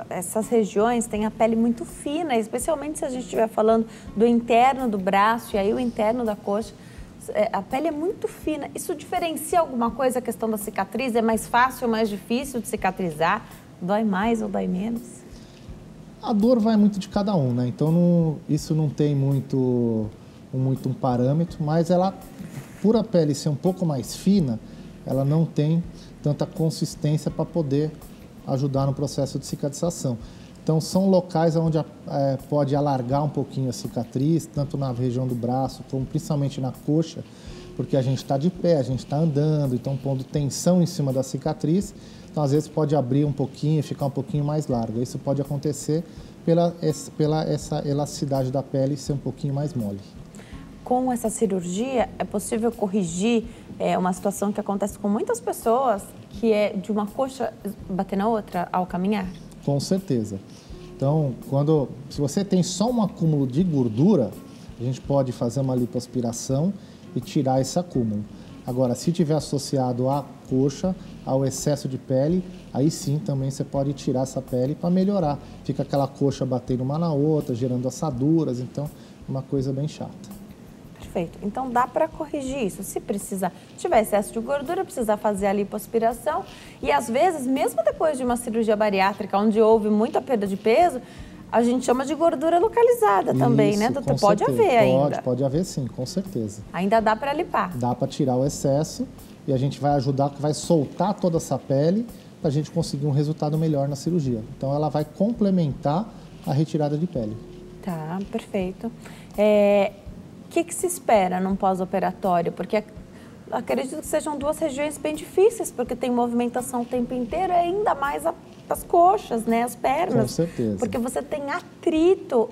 Essas regiões têm a pele muito fina, especialmente se a gente estiver falando do interno do braço e aí o interno da coxa. A pele é muito fina. Isso diferencia alguma coisa a questão da cicatriz? É mais fácil ou mais difícil de cicatrizar? Dói mais ou dói menos? A dor vai muito de cada um, né? Então isso não tem muito um parâmetro, mas ela, por a pele ser um pouco mais fina, ela não tem tanta consistência para poder ajudar no processo de cicatrização. Então, são locais onde pode alargar um pouquinho a cicatriz, tanto na região do braço, como principalmente na coxa, porque a gente está de pé, a gente está andando, então pondo tensão em cima da cicatriz, então às vezes pode abrir um pouquinho, ficar um pouquinho mais larga. Isso pode acontecer pela essa elasticidade da pele ser um pouquinho mais mole. Com essa cirurgia, é possível corrigir uma situação que acontece com muitas pessoas, que é de uma coxa bater na outra ao caminhar? Com certeza. Então, se você tem só um acúmulo de gordura, a gente pode fazer uma lipoaspiração e tirar esse acúmulo. Agora, se tiver associado à coxa, ao excesso de pele, aí sim também você pode tirar essa pele para melhorar. Fica aquela coxa batendo uma na outra, gerando assaduras, então é uma coisa bem chata. Perfeito. Então, dá para corrigir isso. Se tiver excesso de gordura, precisa fazer a lipoaspiração. E, às vezes, mesmo depois de uma cirurgia bariátrica, onde houve muita perda de peso, a gente chama de gordura localizada também, isso, né, doutor? Pode haver ainda. Pode haver sim, com certeza. Ainda dá para limpar. Dá para tirar o excesso e a gente vai ajudar, vai soltar toda essa pele para a gente conseguir um resultado melhor na cirurgia. Então, ela vai complementar a retirada de pele. Tá, perfeito. O que se espera num pós-operatório? Porque acredito que sejam duas regiões bem difíceis, porque tem movimentação o tempo inteiro, e ainda mais as coxas, né, as pernas. Com certeza. Porque você tem atrito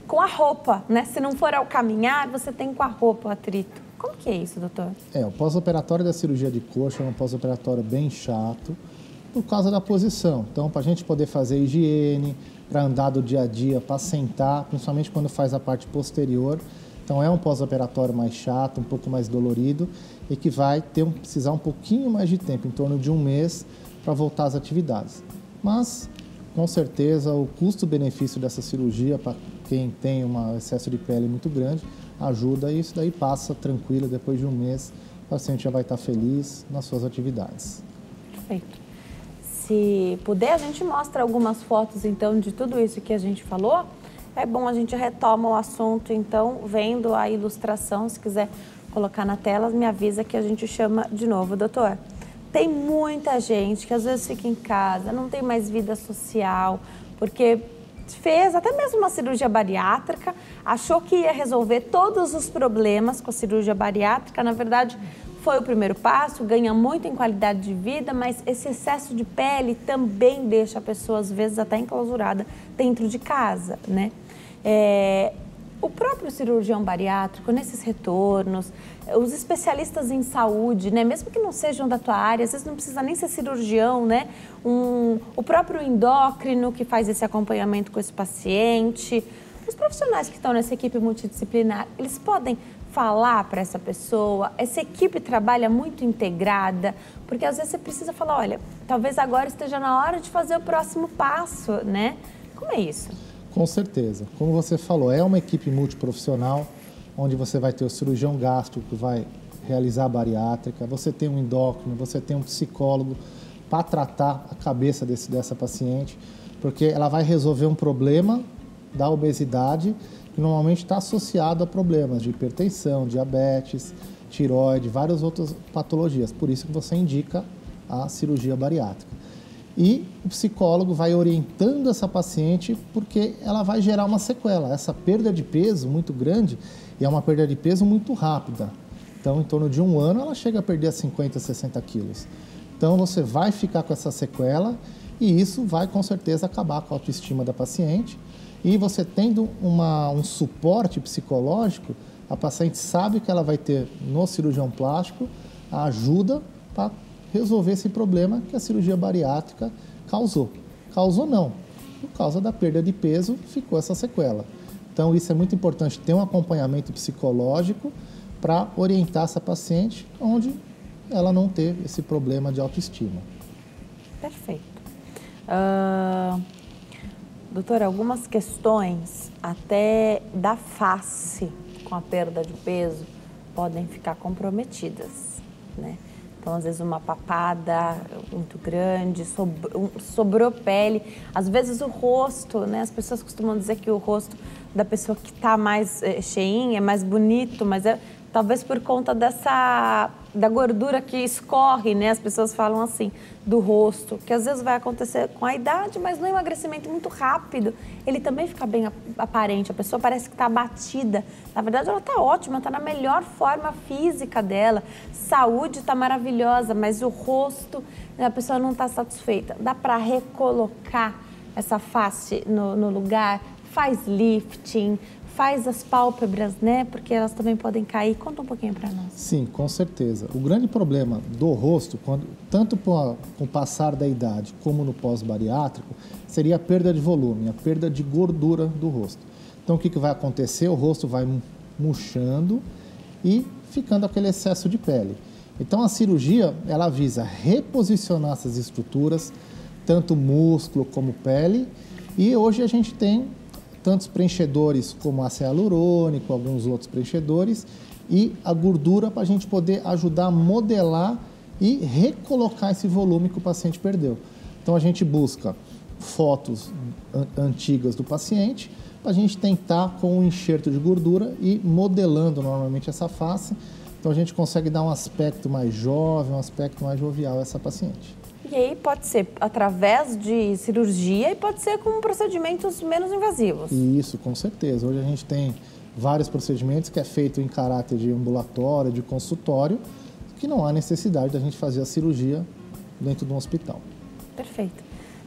com a roupa, né? Se não for ao caminhar, você tem com a roupa o atrito. Como que é isso, doutor? O pós-operatório da cirurgia de coxa é um pós-operatório bem chato, por causa da posição. Então, para a gente poder fazer higiene, para andar do dia a dia, para sentar, principalmente quando faz a parte posterior. Então, é um pós-operatório mais chato, um pouco mais dolorido e que vai precisar um pouquinho mais de tempo, em torno de um mês, para voltar às atividades. Mas, com certeza, o custo-benefício dessa cirurgia, para quem tem um excesso de pele muito grande, ajuda e isso daí passa tranquilo, depois de um mês, o paciente já vai estar feliz nas suas atividades. Perfeito. Se puder, a gente mostra algumas fotos, então, de tudo isso que a gente falou. É bom, a gente retoma o assunto, então, vendo a ilustração, se quiser colocar na tela, me avisa que a gente chama de novo. Doutor, tem muita gente que às vezes fica em casa, não tem mais vida social, porque fez até mesmo uma cirurgia bariátrica, achou que ia resolver todos os problemas com a cirurgia bariátrica, na verdade, foi o primeiro passo, ganha muito em qualidade de vida, mas esse excesso de pele também deixa a pessoa, às vezes, até enclausurada dentro de casa, né? O próprio cirurgião bariátrico, nesses retornos, os especialistas em saúde, né? Mesmo que não sejam da tua área, às vezes não precisa nem ser cirurgião, né? O próprio endócrino que faz esse acompanhamento com esse paciente, o os profissionais que estão nessa equipe multidisciplinar, eles podem falar para essa pessoa? Essa equipe trabalha muito integrada? Porque às vezes você precisa falar, olha, talvez agora esteja na hora de fazer o próximo passo, né? Como é isso? Com certeza. Como você falou, é uma equipe multiprofissional, onde você vai ter o cirurgião gástrico que vai realizar a bariátrica, você tem um endócrino, você tem um psicólogo para tratar a cabeça dessa paciente, porque ela vai resolver um problema da obesidade que normalmente está associado a problemas de hipertensão, diabetes, tireoide, várias outras patologias. Por isso que você indica a cirurgia bariátrica. E o psicólogo vai orientando essa paciente porque ela vai gerar uma sequela. Essa perda de peso muito grande e é uma perda de peso muito rápida. Então, em torno de 1 ano, ela chega a perder 50, 60 quilos. Então, você vai ficar com essa sequela e isso vai, com certeza, acabar com a autoestima da paciente. E você tendo um suporte psicológico, a paciente sabe que ela vai ter no cirurgião plástico a ajuda para resolver esse problema que a cirurgia bariátrica causou. Causou não, por causa da perda de peso ficou essa sequela. Então isso é muito importante, ter um acompanhamento psicológico para orientar essa paciente onde ela não teve esse problema de autoestima. Perfeito. Doutora, algumas questões até da face com a perda de peso podem ficar comprometidas, né? Então, às vezes, uma papada muito grande, sobrou pele. Às vezes, o rosto, né? As pessoas costumam dizer que o rosto da pessoa que está mais cheinha é mais bonito, mas talvez por conta da gordura que escorre, né? As pessoas falam assim, do rosto, que às vezes vai acontecer com a idade, mas no emagrecimento muito rápido, ele também fica bem aparente, a pessoa parece que está abatida. Na verdade, ela está ótima, está na melhor forma física dela, saúde está maravilhosa, mas o rosto, a pessoa não está satisfeita. Dá para recolocar essa face no lugar, faz lifting, faz as pálpebras, né? Porque elas também podem cair. Conta um pouquinho para nós. Sim, com certeza. O grande problema do rosto, tanto com o passar da idade como no pós-bariátrico, seria a perda de volume, a perda de gordura do rosto. Então, o que vai acontecer? O rosto vai murchando e ficando aquele excesso de pele. Então, a cirurgia, ela visa reposicionar essas estruturas, tanto músculo como pele, e hoje a gente tem tantos preenchedores como ácido hialurônico, alguns outros preenchedores, e a gordura para a gente poder ajudar a modelar e recolocar esse volume que o paciente perdeu. Então a gente busca fotos antigas do paciente para a gente tentar com um enxerto de gordura e modelando normalmente essa face. Então a gente consegue dar um aspecto mais jovem, um aspecto mais jovial a essa paciente. E aí pode ser através de cirurgia e pode ser com procedimentos menos invasivos. Isso, com certeza. Hoje a gente tem vários procedimentos que é feito em caráter de ambulatório, de consultório, que não há necessidade da gente fazer a cirurgia dentro de um hospital. Perfeito.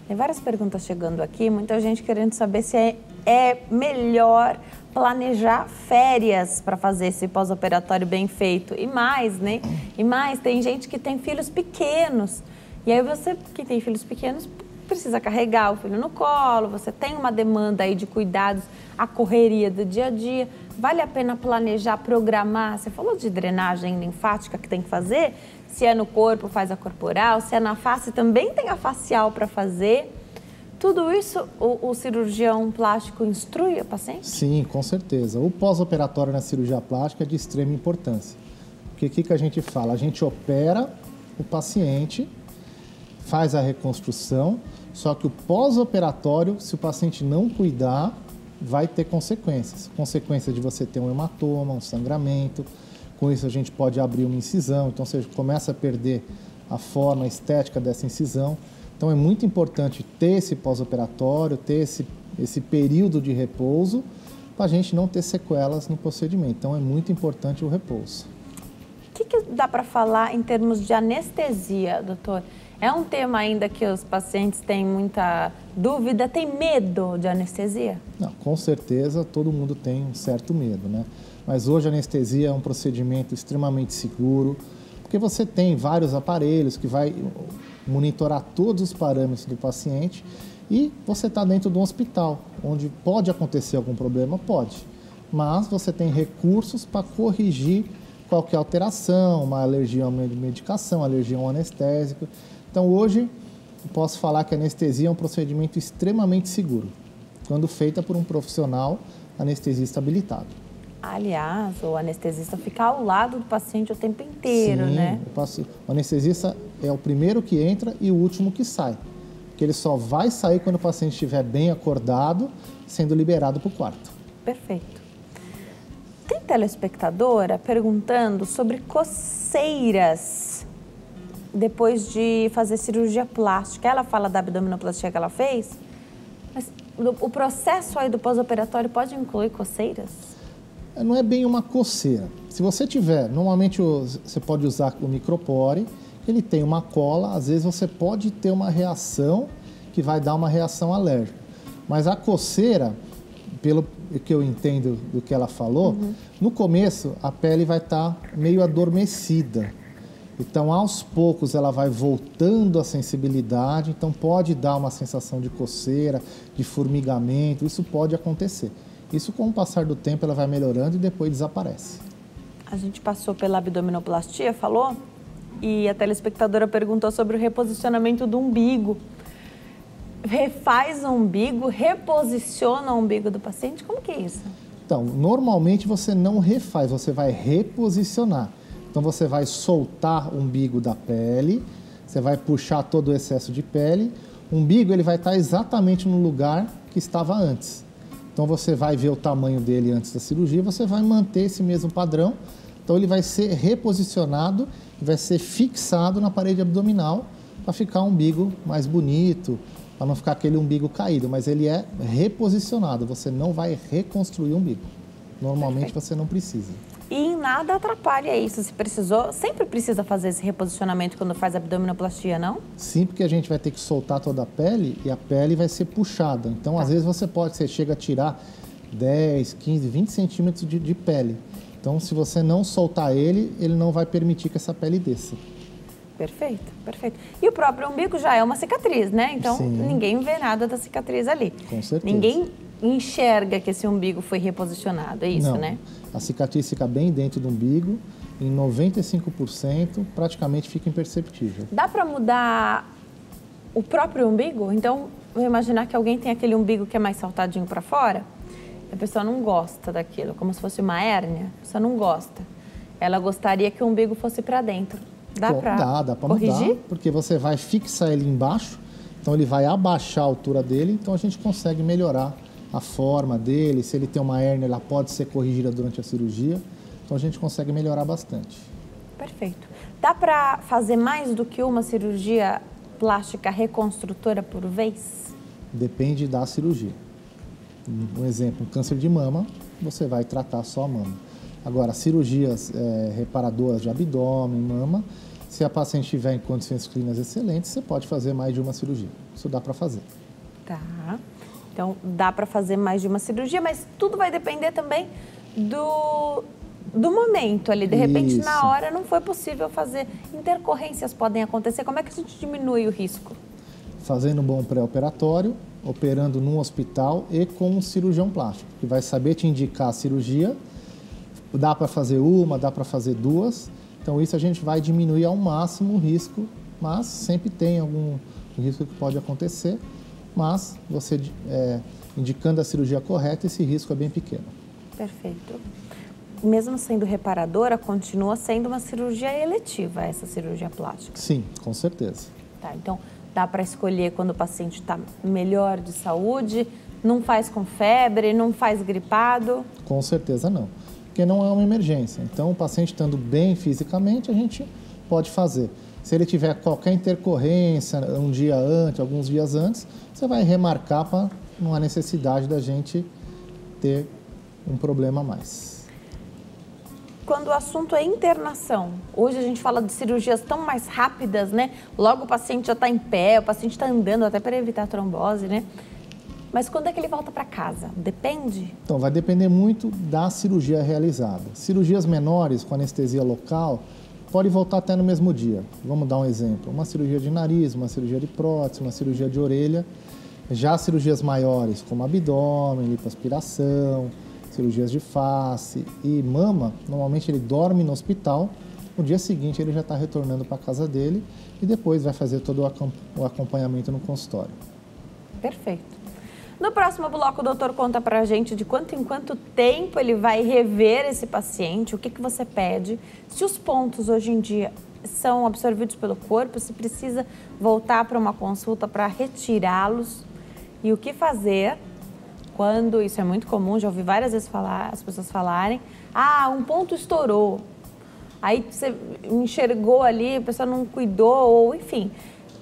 Tem várias perguntas chegando aqui, muita gente querendo saber se é melhor planejar férias para fazer esse pós-operatório bem feito. E mais, né? E mais, tem gente que tem filhos pequenos. E aí você, que tem filhos pequenos, precisa carregar o filho no colo, você tem uma demanda aí de cuidados, a correria do dia a dia. Vale a pena planejar, programar? Você falou de drenagem linfática que tem que fazer? Se é no corpo, faz a corporal. Se é na face, também tem a facial para fazer. Tudo isso o cirurgião plástico instrui o paciente? Sim, com certeza. O pós-operatório na cirurgia plástica é de extrema importância. Porque o que a gente fala? A gente opera o paciente, faz a reconstrução, só que o pós-operatório, se o paciente não cuidar, vai ter consequências. Consequência de você ter um hematoma, um sangramento. Com isso a gente pode abrir uma incisão, então você começa a perder a forma a estética dessa incisão. Então é muito importante ter esse pós-operatório, ter esse período de repouso, para a gente não ter sequelas no procedimento. Então é muito importante o repouso. O que dá para falar em termos de anestesia, doutor? É um tema ainda que os pacientes têm muita dúvida, tem medo de anestesia? Não, com certeza todo mundo tem um certo medo, né? Mas hoje a anestesia é um procedimento extremamente seguro, porque você tem vários aparelhos que vai monitorar todos os parâmetros do paciente E você está dentro de um hospital, onde pode acontecer algum problema? Pode. Mas você tem recursos para corrigir qualquer alteração, uma alergia a uma medicação, alergia a um anestésico. Então, hoje, eu posso falar que a anestesia é um procedimento extremamente seguro, quando feita por um profissional anestesista habilitado. Aliás, o anestesista fica ao lado do paciente o tempo inteiro, né? O anestesista é o primeiro que entra e o último que sai. Porque ele só vai sair quando o paciente estiver bem acordado, sendo liberado para o quarto. Perfeito. Tem telespectadora perguntando sobre coceiras depois de fazer cirurgia plástica. Ela fala da abdominoplastia que ela fez, mas o processo aí do pós-operatório pode incluir coceiras? Não é bem uma coceira. Se você tiver, normalmente você pode usar o micropore, ele tem uma cola, às vezes você pode ter uma reação que vai dar uma reação alérgica. Mas a coceira, pelo que eu entendo do que ela falou, no começo a pele vai estar meio adormecida. Então, aos poucos, ela vai voltando a sensibilidade, então pode dar uma sensação de coceira, de formigamento, isso pode acontecer. Isso, com o passar do tempo, ela vai melhorando e depois desaparece. A gente passou pela abdominoplastia, falou, e a telespectadora perguntou sobre o reposicionamento do umbigo. Refaz o umbigo, reposiciona o umbigo do paciente? Como que é isso? Então, normalmente você não refaz, você vai reposicionar. Então, você vai soltar o umbigo da pele, você vai puxar todo o excesso de pele. O umbigo ele vai estar exatamente no lugar que estava antes. Então, você vai ver o tamanho dele antes da cirurgia, você vai manter esse mesmo padrão. Então, ele vai ser reposicionado e vai ser fixado na parede abdominal para ficar um umbigo mais bonito, para não ficar aquele umbigo caído. Mas ele é reposicionado, você não vai reconstruir o umbigo. Normalmente, você não precisa. E em nada atrapalha isso, se precisou, sempre precisa fazer esse reposicionamento quando faz abdominoplastia, não? Sim, porque a gente vai ter que soltar toda a pele e a pele vai ser puxada. Então, às vezes você chega a tirar 10, 15, 20 centímetros de pele. Então, se você não soltar ele não vai permitir que essa pele desça. Perfeito, perfeito. E o próprio umbigo já é uma cicatriz, né? Então, ninguém vê nada da cicatriz ali. Com certeza. Ninguém enxerga que esse umbigo foi reposicionado, é isso, não, né? A cicatriz fica bem dentro do umbigo, em 95% praticamente fica imperceptível. Dá para mudar o próprio umbigo? Então, vou imaginar que alguém tem aquele umbigo que é mais saltadinho para fora, a pessoa não gosta daquilo, como se fosse uma hérnia, a pessoa não gosta. Ela gostaria que o umbigo fosse para dentro. Dá para corrigir? Mudar, porque você vai fixar ele embaixo, então ele vai abaixar a altura dele, então a gente consegue melhorar a forma dele. Se ele tem uma hérnia, ela pode ser corrigida durante a cirurgia, então a gente consegue melhorar bastante. Perfeito. Dá para fazer mais do que uma cirurgia plástica reconstrutora por vez? Depende da cirurgia. Um exemplo, um câncer de mama, você vai tratar só a mama. Agora, cirurgias reparadoras de abdômen, mama, se a paciente estiver em condições clínicas excelentes, você pode fazer mais de uma cirurgia. Isso dá para fazer. Tá. Então, dá para fazer mais de uma cirurgia, mas tudo vai depender também do momento ali. De repente, na hora, não foi possível fazer. Intercorrências podem acontecer. Como é que a gente diminui o risco? Fazendo um bom pré-operatório, operando num hospital e com um cirurgião plástico, que vai saber te indicar a cirurgia. Dá para fazer uma, dá para fazer duas. Então, isso a gente vai diminuir ao máximo o risco, mas sempre tem algum risco que pode acontecer. Mas você indicando a cirurgia correta, esse risco é bem pequeno. Perfeito. Mesmo sendo reparadora, continua sendo uma cirurgia eletiva, essa cirurgia plástica? Sim, com certeza. Tá, então dá para escolher quando o paciente está melhor de saúde, não faz com febre, não faz gripado? Com certeza não, porque não é uma emergência. Então, o paciente estando bem fisicamente, a gente pode fazer. Se ele tiver qualquer intercorrência um dia antes, alguns dias antes, você vai remarcar para não há necessidade da gente ter um problema a mais. Quando o assunto é internação, hoje a gente fala de cirurgias tão mais rápidas, né? Logo o paciente já está em pé, o paciente está andando até para evitar a trombose, né? Mas quando é que ele volta para casa? Depende? Então, vai depender muito da cirurgia realizada. Cirurgias menores com anestesia local pode voltar até no mesmo dia. Vamos dar um exemplo. Uma cirurgia de nariz, uma cirurgia de prótese, uma cirurgia de orelha. Já cirurgias maiores, como abdômen, lipoaspiração, cirurgias de face e mama, normalmente ele dorme no hospital, no dia seguinte ele já está retornando para a casa dele e depois vai fazer todo o acompanhamento no consultório. Perfeito. No próximo bloco, o doutor conta pra gente de quanto em quanto tempo ele vai rever esse paciente, o que você pede, se os pontos hoje em dia são absorvidos pelo corpo, se precisa voltar para uma consulta para retirá-los e o que fazer quando, isso é muito comum, já ouvi várias vezes as pessoas falarem, um ponto estourou, aí você enxergou ali, a pessoa não cuidou, ou enfim...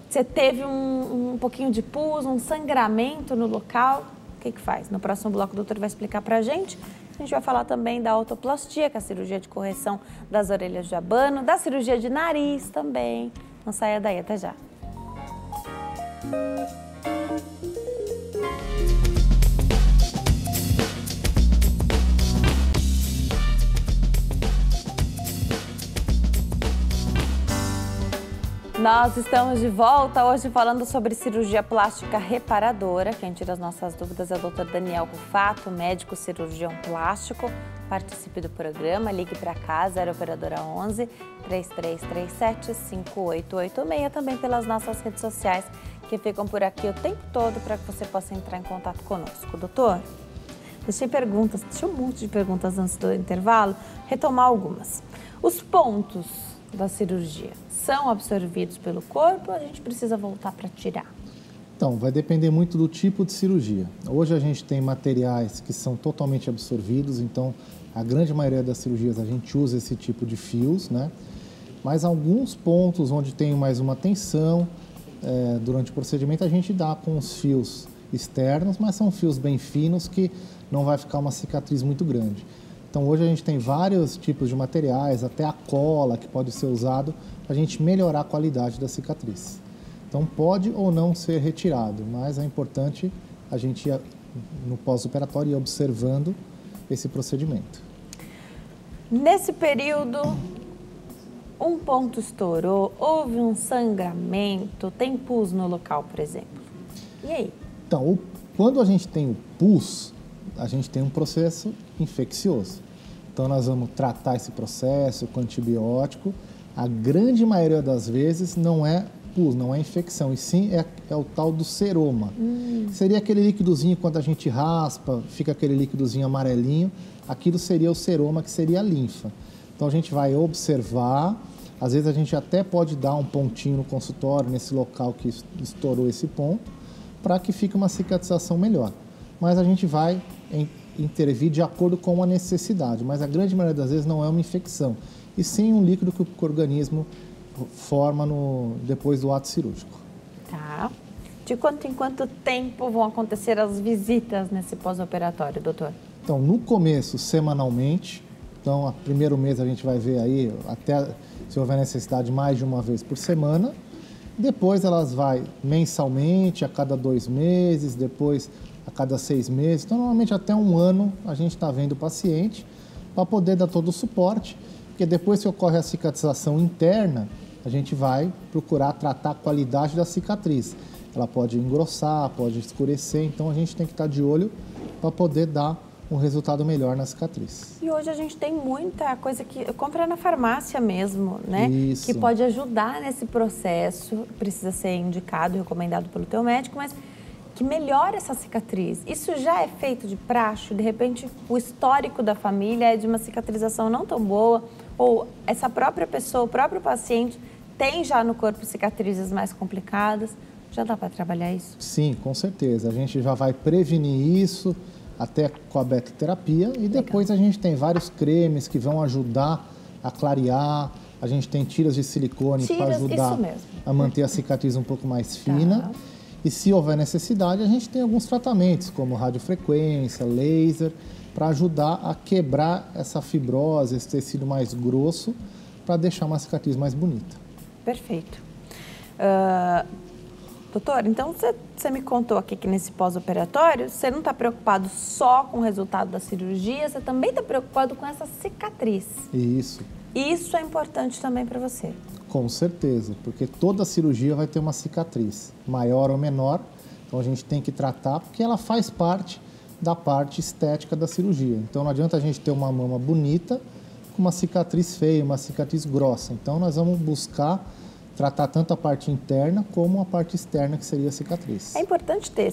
Você teve um pouquinho de pus, um sangramento no local, o que faz? No próximo bloco o doutor vai explicar pra gente. A gente vai falar também da otoplastia, que é a cirurgia de correção das orelhas de abano, da cirurgia de nariz também. Não saia daí, até já. Nós estamos de volta hoje falando sobre cirurgia plástica reparadora. Quem tira as nossas dúvidas é o Dr. Daniel Rufato, médico cirurgião plástico. Participe do programa, ligue para cá, 0 operadora 11 3337 5886, também pelas nossas redes sociais que ficam por aqui o tempo todo para que você possa entrar em contato conosco. Doutor, deixei um monte de perguntas antes do intervalo, retomar algumas. Os pontos da cirurgia são absorvidos pelo corpo ou a gente precisa voltar para tirar? Então, vai depender muito do tipo de cirurgia. Hoje a gente tem materiais que são totalmente absorvidos, então a grande maioria das cirurgias a gente usa esse tipo de fios, né? Mas alguns pontos onde tem mais uma tensão, durante o procedimento a gente dá com os fios externos, mas são fios bem finos que não vai ficar uma cicatriz muito grande. Então hoje a gente tem vários tipos de materiais, até a cola que pode ser usado para a gente melhorar a qualidade da cicatriz. Então pode ou não ser retirado, mas é importante a gente no pós-operatório ir observando esse procedimento. Nesse período, um ponto estourou, houve um sangramento, tem pus no local, por exemplo. E aí? Então, quando a gente tem o pus, a gente tem um processo infeccioso. Então, nós vamos tratar esse processo com antibiótico. A grande maioria das vezes não é pus, não é infecção, e sim é o tal do seroma. Seria aquele líquidozinho, quando a gente raspa, fica aquele líquidozinho amarelinho, aquilo seria o seroma, que seria a linfa. Então, a gente vai observar, às vezes a gente até pode dar um pontinho no consultório, nesse local que estourou esse ponto, para que fique uma cicatrização melhor. Mas a gente vai intervir de acordo com a necessidade, mas a grande maioria das vezes não é uma infecção, e sim um líquido que o organismo forma depois do ato cirúrgico. Tá. De quanto em quanto tempo vão acontecer as visitas nesse pós-operatório, doutor? Então, no começo, semanalmente. Então, no primeiro mês a gente vai ver aí, até se houver necessidade, mais de uma vez por semana. Depois elas vai mensalmente, a cada 2 meses, depois a cada 6 meses. Então, normalmente até 1 ano a gente está vendo o paciente para poder dar todo o suporte, porque depois que ocorre a cicatrização interna, a gente vai procurar tratar a qualidade da cicatriz. Ela pode engrossar, pode escurecer, então a gente tem que estar de olho para poder dar um resultado melhor na cicatriz. E hoje a gente tem muita coisa que compra na farmácia mesmo, né? Isso. Que pode ajudar nesse processo, precisa ser indicado, recomendado pelo teu médico, mas que melhora essa cicatriz. Isso já é feito de praxe, de repente o histórico da família é de uma cicatrização não tão boa, ou essa própria pessoa, o próprio paciente tem já no corpo cicatrizes mais complicadas. Já dá para trabalhar isso? Sim, com certeza. A gente já vai prevenir isso até com a betoterapia e depois a gente tem vários cremes que vão ajudar a clarear. A gente tem tiras de silicone para ajudar a manter a cicatriz um pouco mais fina. Tá. E se houver necessidade, a gente tem alguns tratamentos, como radiofrequência, laser, para ajudar a quebrar essa fibrose, esse tecido mais grosso, para deixar uma cicatriz mais bonita. Perfeito. Doutor, então você me contou aqui que nesse pós-operatório, você não está preocupado só com o resultado da cirurgia, você também está preocupado com essa cicatriz. Isso. Isso é importante também para você. Com certeza, porque toda cirurgia vai ter uma cicatriz, maior ou menor. Então a gente tem que tratar porque ela faz parte da parte estética da cirurgia. Então não adianta a gente ter uma mama bonita com uma cicatriz feia, uma cicatriz grossa. Então nós vamos buscar tratar tanto a parte interna como a parte externa, que seria a cicatriz. É importante ter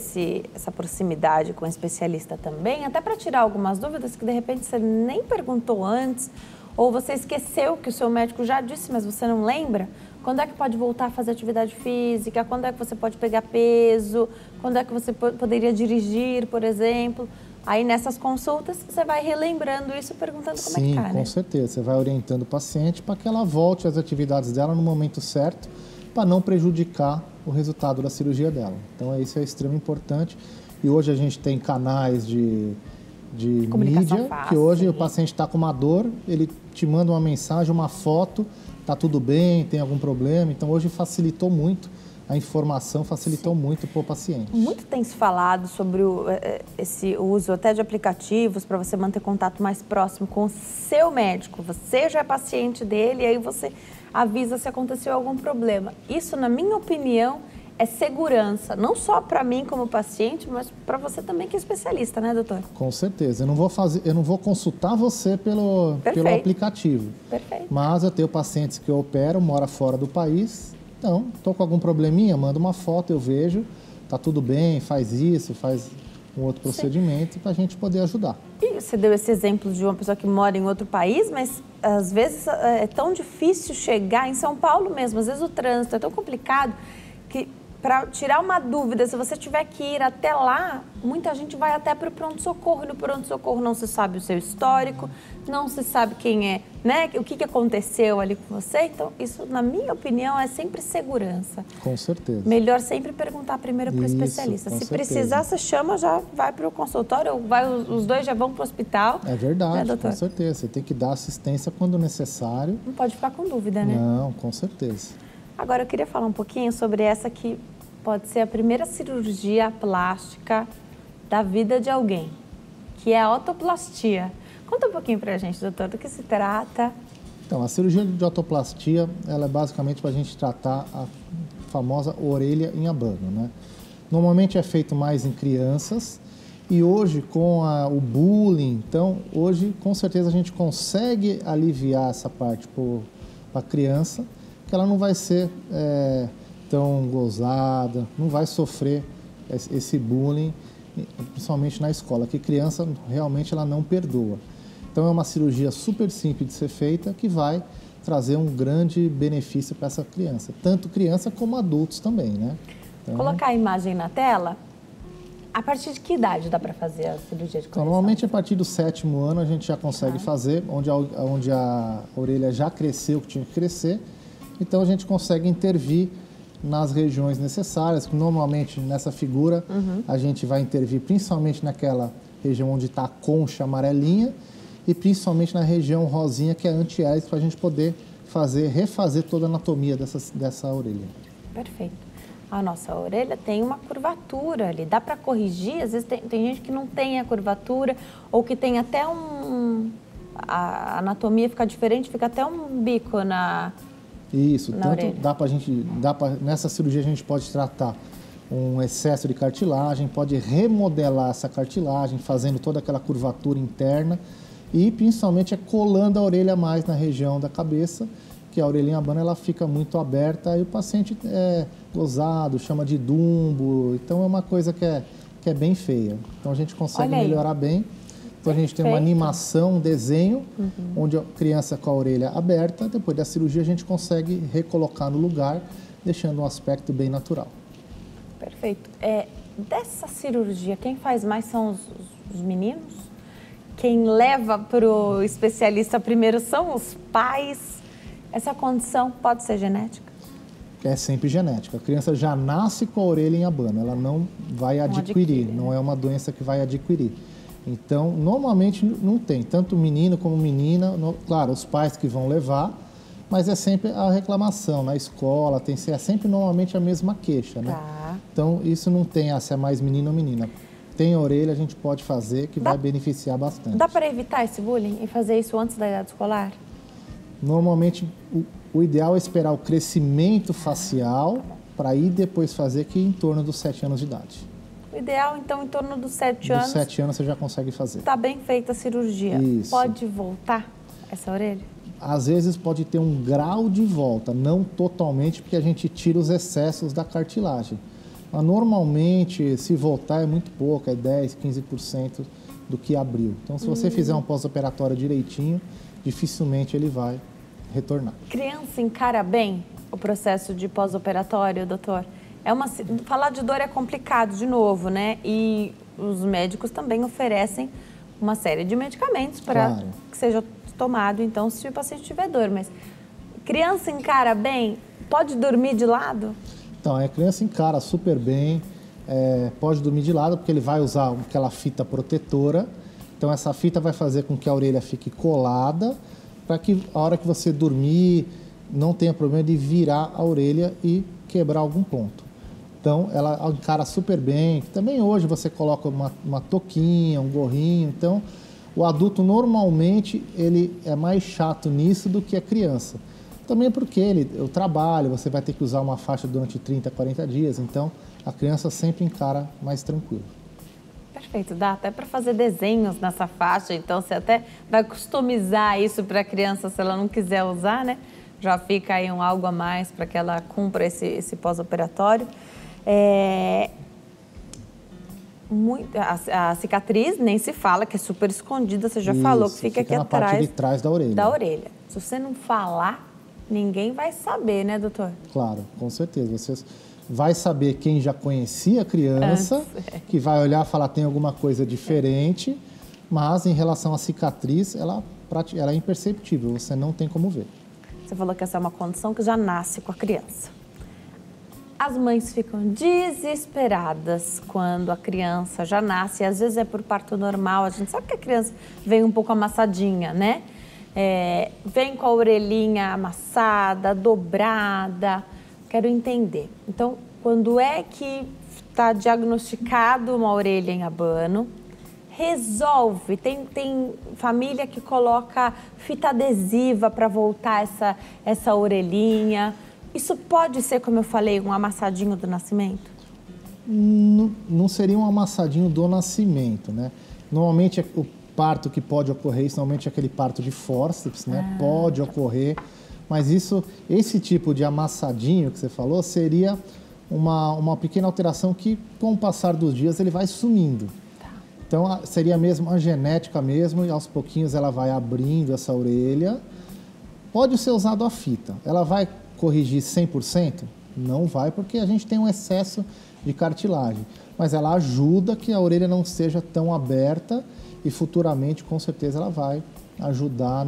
essa proximidade com o especialista também, até para tirar algumas dúvidas que de repente você nem perguntou antes, ou você esqueceu que o seu médico já disse, mas você não lembra. Quando é que pode voltar a fazer atividade física? Quando é que você pode pegar peso? Quando é que você poderia dirigir, por exemplo? Aí nessas consultas você vai relembrando isso, perguntando como é que tá, né? Sim, com certeza. Você vai orientando o paciente para que ela volte às atividades dela no momento certo, para não prejudicar o resultado da cirurgia dela. Então isso é extremamente importante. E hoje a gente tem canais de mídia, fácil, que hoje o paciente está com uma dor, ele te manda uma mensagem, uma foto, está tudo bem, tem algum problema. Então hoje facilitou muito. A informação facilitou muito para o paciente. Muito tem se falado sobre esse uso até de aplicativos para você manter contato mais próximo com o seu médico. Você já é paciente dele e aí você avisa se aconteceu algum problema. Isso, na minha opinião, é segurança. Não só para mim como paciente, mas para você também que é especialista, né, doutor? Com certeza. Eu não vou consultar você pelo aplicativo. Perfeito. Mas eu tenho pacientes que eu opero, moram fora do país. Então, estou com algum probleminha, manda uma foto, eu vejo, tá tudo bem, faz isso, faz um outro procedimento para a gente poder ajudar. E você deu esse exemplo de uma pessoa que mora em outro país, mas às vezes é tão difícil chegar em São Paulo mesmo, às vezes o trânsito é tão complicado que para tirar uma dúvida, se você tiver que ir até lá, muita gente vai até para o pronto-socorro. E no pronto-socorro não se sabe o seu histórico, não se sabe quem é, né? O que aconteceu ali com você. Então, isso, na minha opinião, é sempre segurança. Com certeza. Melhor sempre perguntar primeiro para o especialista. Se precisar, você chama, já vai para o consultório, ou os dois já vão para o hospital. É verdade, né, doutor? Com certeza. Você tem que dar assistência quando necessário. Não pode ficar com dúvida, né? Não, com certeza. Agora, eu queria falar um pouquinho sobre essa que pode ser a primeira cirurgia plástica da vida de alguém, que é a otoplastia. Conta um pouquinho pra gente, doutor, do que se trata. Então, a cirurgia de otoplastia, ela é basicamente para a gente tratar a famosa orelha em abano, né? Normalmente é feito mais em crianças e hoje com o bullying, então hoje com certeza a gente consegue aliviar essa parte para a criança, que ela não vai ser tão gozada, não vai sofrer esse bullying, principalmente na escola, que criança realmente ela não perdoa. Então é uma cirurgia super simples de ser feita que vai trazer um grande benefício para essa criança, tanto criança como adultos também, né? Então, colocar a imagem na tela, a partir de que idade dá para fazer a cirurgia de correção? Então, normalmente a partir do 7º ano a gente já consegue fazer, onde a orelha já cresceu, que tinha que crescer, então a gente consegue intervir nas regiões necessárias, que normalmente nessa figura a gente vai intervir principalmente naquela região onde está a concha amarelinha e principalmente na região rosinha, que é anti-hélice, para a gente poder refazer toda a anatomia dessa orelha. Perfeito. A nossa orelha tem uma curvatura ali, dá para corrigir? Às vezes tem gente que não tem a curvatura ou que tem até a anatomia fica diferente, fica até um bico na Isso, tanto orelha. Nessa cirurgia a gente pode tratar um excesso de cartilagem, pode remodelar essa cartilagem, fazendo toda aquela curvatura interna e principalmente colando a orelha mais na região da cabeça, que a orelhinha abana ela fica muito aberta e o paciente é gozado, chama de dumbo, então é uma coisa que é bem feia. Então a gente consegue melhorar bem. Então a gente tem uma animação, um desenho, onde a criança com a orelha aberta, depois da cirurgia a gente consegue recolocar no lugar, deixando um aspecto bem natural. Perfeito. Dessa cirurgia, quem faz mais são os meninos? Quem leva para o especialista primeiro são os pais? Essa condição pode ser genética? É sempre genética. A criança já nasce com a orelha em abano, ela não vai adquirir, não é uma doença que vai adquirir. Então, normalmente não tem, tanto menino como menina, claro, os pais que vão levar, mas é sempre a reclamação na escola, é sempre normalmente a mesma queixa, né? Tá. Então, isso não tem se é mais menino ou menina. Tem a orelha, a gente pode fazer, que vai beneficiar bastante. Dá para evitar esse bullying e fazer isso antes da idade escolar? Normalmente, o ideal é esperar o crescimento facial para ir depois fazer, que é em torno dos 7 anos de idade. O ideal, então, em torno dos 7 anos. Dos 7 anos você já consegue fazer. Está bem feita a cirurgia. Isso. Pode voltar essa orelha? Às vezes pode ter um grau de volta, não totalmente, porque a gente tira os excessos da cartilagem. Mas normalmente, se voltar é muito pouco, é 10%, 15% do que abriu. Então, se você fizer um pós-operatório direitinho, dificilmente ele vai retornar. Criança encara bem o processo de pós-operatório, doutor? Falar de dor é complicado, de novo, né? E os médicos também oferecem uma série de medicamentos para que seja tomado, então, se o paciente tiver dor. Mas criança encara bem? Pode dormir de lado? Então, a criança encara super bem, pode dormir de lado, porque ele vai usar aquela fita protetora. Então, essa fita vai fazer com que a orelha fique colada, para que a hora que você dormir, não tenha problema de virar a orelha e quebrar algum ponto. Então, ela encara super bem. Também hoje você coloca uma touquinha, um gorrinho. Então, o adulto normalmente ele é mais chato nisso do que a criança. Também porque o trabalho, você vai ter que usar uma faixa durante 30, 40 dias. Então, a criança sempre encara mais tranquilo. Perfeito, dá até para fazer desenhos nessa faixa. Então, você até vai customizar isso para a criança se ela não quiser usar, né? Já fica aí algo a mais para que ela cumpra esse pós-operatório. A cicatriz nem se fala, que é super escondida, você já falou, que fica aqui atrás. Na parte de trás da orelha. Da orelha. Se você não falar, ninguém vai saber, né, doutor? Claro, com certeza. Você vai saber quem já conhecia a criança, que vai olhar e falar tem alguma coisa diferente, mas em relação à cicatriz, ela é imperceptível, você não tem como ver. Você falou que essa é uma condição que já nasce com a criança. As mães ficam desesperadas quando a criança já nasce, e às vezes é por parto normal, a gente sabe que a criança vem um pouco amassadinha, né? Vem com a orelhinha amassada, dobrada, quero entender. Então, quando é que está diagnosticado uma orelha em abano, resolve, tem família que coloca fita adesiva para voltar essa orelhinha. Isso pode ser, como eu falei, um amassadinho do nascimento? Não seria um amassadinho do nascimento, né? Normalmente o parto que pode ocorrer, isso normalmente é aquele parto de fórceps, né? Pode ocorrer, mas esse tipo de amassadinho que você falou seria uma pequena alteração que, com o passar dos dias, ele vai sumindo. Tá. Então, seria mesmo a genética mesmo, e aos pouquinhos ela vai abrindo essa orelha. Pode ser usado a fita. Ela vai corrigir 100%? Não vai, porque a gente tem um excesso de cartilagem. Mas ela ajuda que a orelha não seja tão aberta e futuramente, com certeza, ela vai ajudar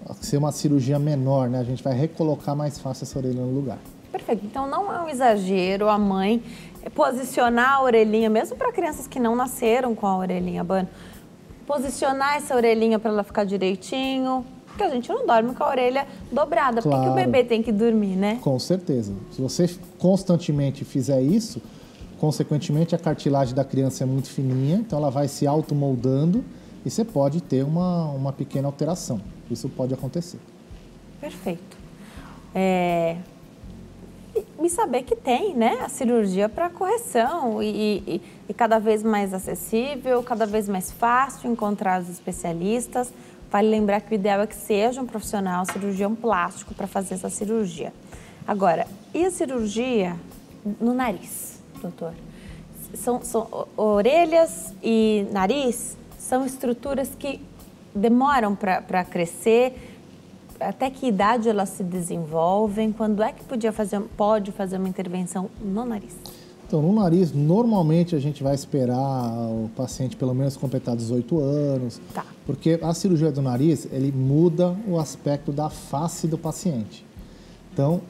a ser uma cirurgia menor, né? A gente vai recolocar mais fácil essa orelha no lugar. Perfeito. Então, não é um exagero a mãe posicionar a orelhinha, mesmo para crianças que não nasceram com a orelhinha abano, posicionar essa orelhinha para ela ficar direitinho, porque a gente não dorme com a orelha dobrada. Claro. Porque o bebê tem que dormir, né? Com certeza. Se você constantemente fizer isso, consequentemente a cartilagem da criança é muito fininha, então ela vai se automoldando e você pode ter uma pequena alteração. Isso pode acontecer. Perfeito. E saber que tem, né, a cirurgia para correção e cada vez mais acessível, cada vez mais fácil encontrar os especialistas. Vale lembrar que o ideal é que seja um profissional, cirurgião plástico, para fazer essa cirurgia. Agora, e a cirurgia no nariz, doutor? São orelhas e nariz são estruturas que demoram para crescer. Até que idade elas se desenvolvem? Quando é que pode fazer uma intervenção no nariz? Então, no nariz, normalmente a gente vai esperar o paciente pelo menos completar 18 anos. Tá. Porque a cirurgia do nariz, ele muda o aspecto da face do paciente. Então,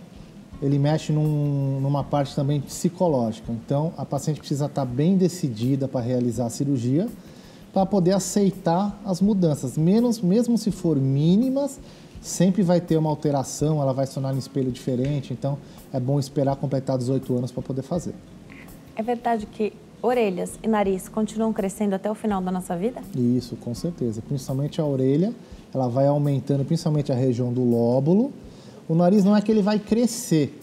ele mexe numa parte também psicológica. Então, a paciente precisa estar bem decidida para realizar a cirurgia, para poder aceitar as mudanças. Mesmo se for mínimas, sempre vai ter uma alteração, ela vai sonar no espelho diferente. Então, é bom esperar completar 18 anos para poder fazer. É verdade que orelhas e nariz continuam crescendo até o final da nossa vida? Isso, com certeza. Principalmente a orelha, ela vai aumentando, principalmente a região do lóbulo. O nariz não é que ele vai crescer,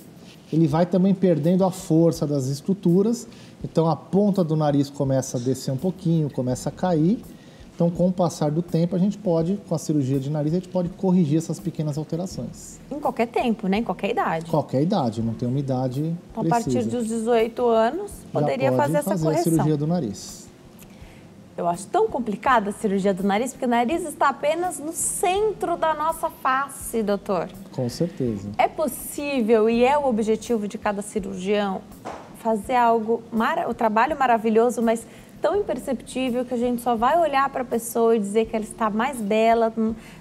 ele vai também perdendo a força das estruturas, então a ponta do nariz começa a descer um pouquinho, começa a cair. Então, com o passar do tempo, a gente pode, com a cirurgia de nariz, a gente pode corrigir essas pequenas alterações. Em qualquer tempo, né? Em qualquer idade. Qualquer idade, não tem uma idade então, precisa. A partir dos 18 anos, poderia fazer essa correção. A cirurgia do nariz. Eu acho tão complicada a cirurgia do nariz, porque o nariz está apenas no centro da nossa face, doutor. Com certeza. É possível e é o objetivo de cada cirurgião fazer algo, o trabalho maravilhoso, mas tão imperceptível que a gente só vai olhar para a pessoa e dizer que ela está mais bela,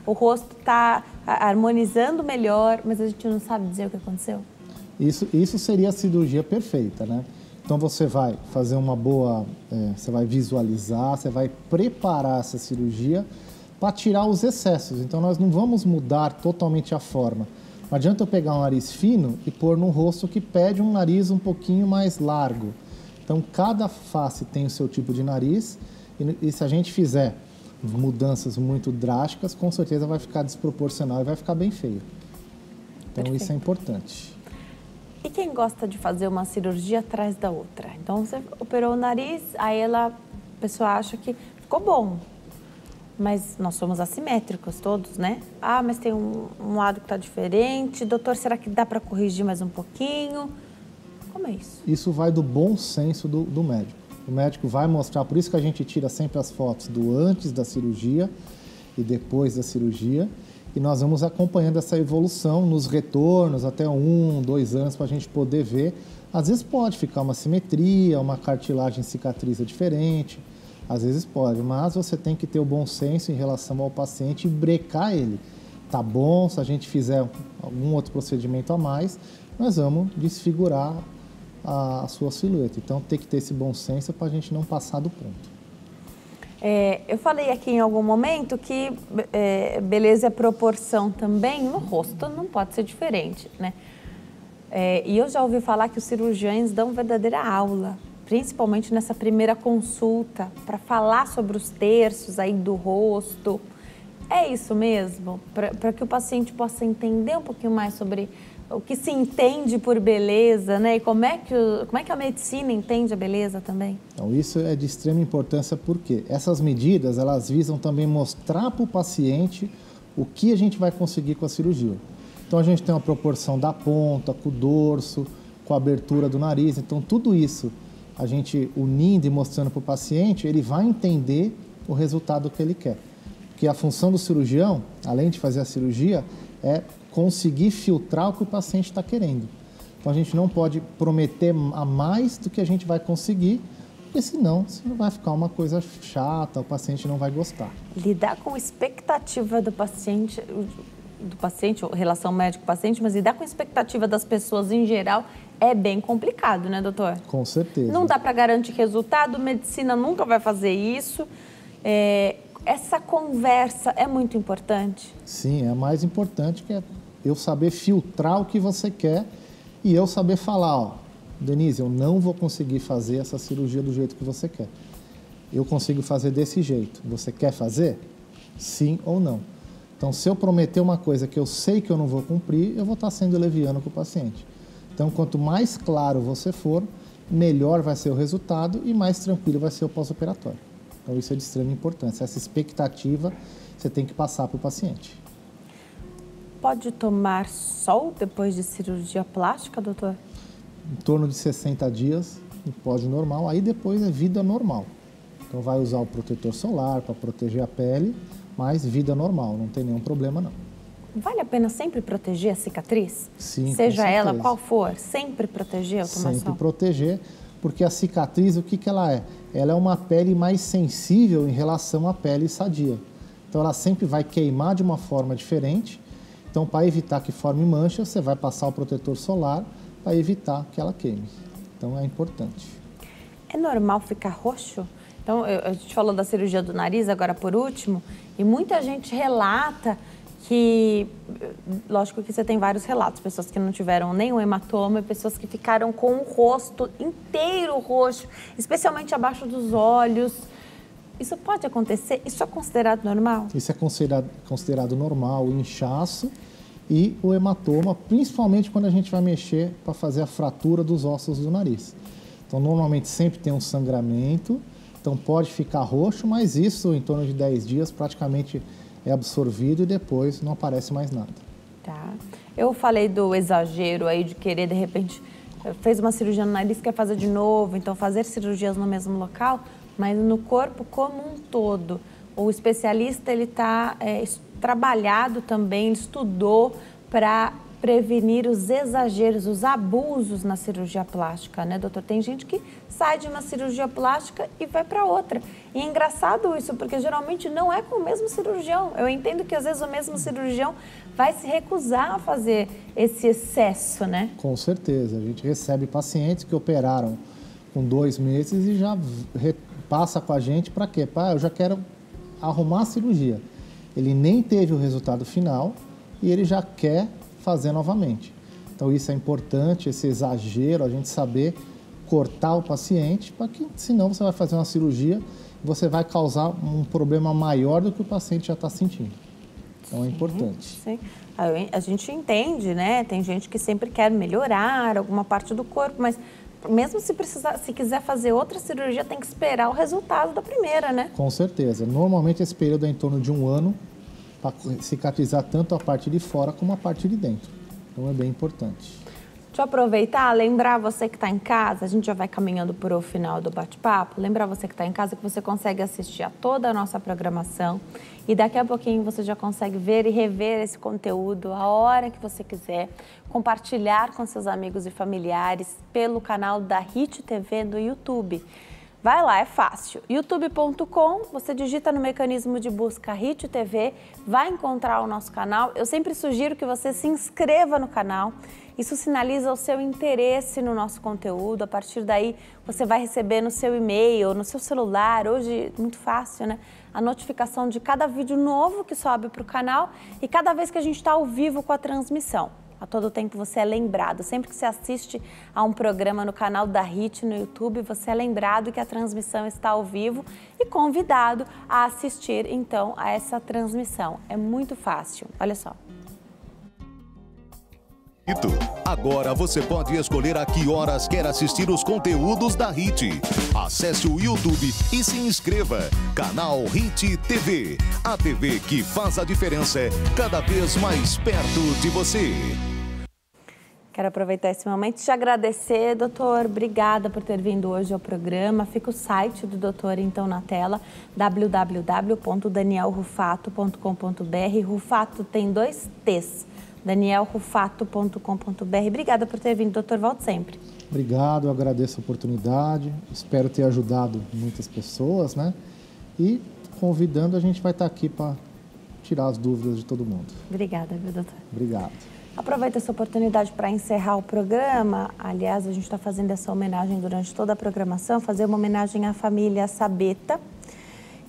o rosto está harmonizando melhor, mas a gente não sabe dizer o que aconteceu? Isso seria a cirurgia perfeita, né? Então você vai fazer uma boa, você vai visualizar, você vai preparar essa cirurgia para tirar os excessos. Então nós não vamos mudar totalmente a forma. Não adianta eu pegar um nariz fino e pôr num rosto que pede um nariz um pouquinho mais largo. Então, cada face tem o seu tipo de nariz e se a gente fizer mudanças muito drásticas, com certeza vai ficar desproporcional e vai ficar bem feio. Então, perfeito. Isso é importante. E quem gosta de fazer uma cirurgia atrás da outra? Então, você operou o nariz, aí a pessoa acha que ficou bom. Mas nós somos assimétricos todos, né? Ah, mas tem um lado que está diferente. Doutor, será que dá para corrigir mais um pouquinho? Como é isso? Isso vai do bom senso do médico. O médico vai mostrar, por isso que a gente tira sempre as fotos do antes da cirurgia e depois da cirurgia. E nós vamos acompanhando essa evolução nos retornos até 1, 2 anos para a gente poder ver. Às vezes pode ficar uma simetria, uma cartilagem cicatriza diferente. Às vezes pode, mas você tem que ter o bom senso em relação ao paciente e brecar ele. Tá bom, se a gente fizer algum outro procedimento a mais, nós vamos desfigurar a sua silhueta. Então, tem que ter esse bom senso para a gente não passar do ponto. Eu falei aqui em algum momento que beleza é proporção também no rosto, não pode ser diferente, né? E eu já ouvi falar que os cirurgiões dão verdadeira aula, principalmente nessa primeira consulta, para falar sobre os terços aí do rosto. É isso mesmo? Para que o paciente possa entender um pouquinho mais sobre o que se entende por beleza, né? E como é que a medicina entende a beleza também? Então, isso é de extrema importância porque essas medidas, elas visam também mostrar para o paciente o que a gente vai conseguir com a cirurgia. Então, a gente tem uma proporção da ponta, com o dorso, com a abertura do nariz. Então, tudo isso, a gente unindo e mostrando para o paciente, ele vai entender o resultado que ele quer. Porque a função do cirurgião, além de fazer a cirurgia, é conseguir filtrar o que o paciente está querendo. Então, a gente não pode prometer a mais do que a gente vai conseguir, porque senão vai ficar uma coisa chata, o paciente não vai gostar. Lidar com a expectativa do paciente, relação médico-paciente, mas lidar com a expectativa das pessoas em geral é bem complicado, né, doutor? Com certeza. Não dá para garantir resultado, medicina nunca vai fazer isso. Essa conversa é muito importante? Sim, é a mais importante, que é eu saber filtrar o que você quer e eu saber falar, ó, Denise, eu não vou conseguir fazer essa cirurgia do jeito que você quer. Eu consigo fazer desse jeito. Você quer fazer? Sim ou não? Então, se eu prometer uma coisa que eu sei que eu não vou cumprir, eu vou estar sendo leviano com o paciente. Então, quanto mais claro você for, melhor vai ser o resultado e mais tranquilo vai ser o pós-operatório. Então, isso é de extrema importância. Essa expectativa você tem que passar para o paciente. Pode tomar sol depois de cirurgia plástica, doutor? Em torno de 60 dias, pode normal, aí depois é vida normal. Então, vai usar o protetor solar para proteger a pele, mas vida normal, não tem nenhum problema não. Vale a pena sempre proteger a cicatriz? Sim, seja ela qual for, sempre proteger o tomar sol? Sempre proteger, porque a cicatriz, o que ela é? Ela é uma pele mais sensível em relação à pele sadia. Então, ela sempre vai queimar de uma forma diferente. Então, para evitar que forme mancha, você vai passar o protetor solar para evitar que ela queime. Então, é importante. É normal ficar roxo? Então, a gente falou da cirurgia do nariz agora por último, e muita gente relata que, lógico que você tem vários relatos, pessoas que não tiveram nenhum hematoma e pessoas que ficaram com o rosto inteiro roxo, especialmente abaixo dos olhos. Isso pode acontecer? Isso é considerado normal? Isso é considerado normal, o inchaço e o hematoma, principalmente quando a gente vai mexer para fazer a fratura dos ossos do nariz. Então, normalmente sempre tem um sangramento, então pode ficar roxo, mas isso em torno de 10 dias praticamente é absorvido e depois não aparece mais nada. Tá. Eu falei do exagero aí de querer, de repente, fez uma cirurgia no nariz, quer fazer de novo, então fazer cirurgias no mesmo local, mas no corpo como um todo. O especialista, ele está trabalhado também, ele estudou para prevenir os exageros, os abusos na cirurgia plástica, né, doutor? Tem gente que sai de uma cirurgia plástica e vai para outra. E é engraçado isso, porque geralmente não é com o mesmo cirurgião. Eu entendo que às vezes o mesmo cirurgião vai se recusar a fazer esse excesso, né? Com certeza. A gente recebe pacientes que operaram com 2 meses e já passa com a gente para quê? Eu já quero arrumar a cirurgia. Ele nem teve o resultado final e ele já quer fazer novamente. Então isso é importante, esse exagero, a gente saber cortar o paciente, para que senão você vai fazer uma cirurgia e você vai causar um problema maior do que o paciente já está sentindo. Então é importante. Sim. A gente entende, né? Tem gente que sempre quer melhorar alguma parte do corpo, mas mesmo se quiser fazer outra cirurgia, tem que esperar o resultado da primeira, né? Com certeza. Normalmente esse período é em torno de 1 ano, para cicatrizar tanto a parte de fora como a parte de dentro. Então é bem importante. Deixa eu aproveitar, lembrar você que está em casa, a gente já vai caminhando para o final do bate-papo, lembrar você que está em casa que você consegue assistir a toda a nossa programação e daqui a pouquinho você já consegue ver e rever esse conteúdo a hora que você quiser, compartilhar com seus amigos e familiares pelo canal da HIT TV no YouTube. Vai lá, é fácil. youtube.com, você digita no mecanismo de busca HIT TV, vai encontrar o nosso canal. Eu sempre sugiro que você se inscreva no canal. Isso sinaliza o seu interesse no nosso conteúdo. A partir daí, você vai receber no seu e-mail, no seu celular, hoje muito fácil, né? A notificação de cada vídeo novo que sobe para o canal e cada vez que a gente está ao vivo com a transmissão. A todo tempo você é lembrado. Sempre que você assiste a um programa no canal da HIT no YouTube, você é lembrado que a transmissão está ao vivo e convidado a assistir, então, a essa transmissão. É muito fácil. Olha só. Agora você pode escolher a que horas quer assistir os conteúdos da HIT. Acesse o YouTube e se inscreva. Canal HIT TV. A TV que faz a diferença cada vez mais perto de você. Quero aproveitar esse momento e te agradecer, doutor. Obrigada por ter vindo hoje ao programa. Fica o site do doutor, então, na tela, www.danielrufato.com.br. Rufato tem 2 T's. danielrufato.com.br. Obrigada por ter vindo, doutor. Volte sempre. Obrigado, eu agradeço a oportunidade. Espero ter ajudado muitas pessoas, né? E convidando, a gente vai estar aqui para tirar as dúvidas de todo mundo. Obrigada, viu, doutor? Obrigado. Aproveita essa oportunidade para encerrar o programa. Aliás, a gente está fazendo essa homenagem durante toda a programação, fazer uma homenagem à família Sabeta.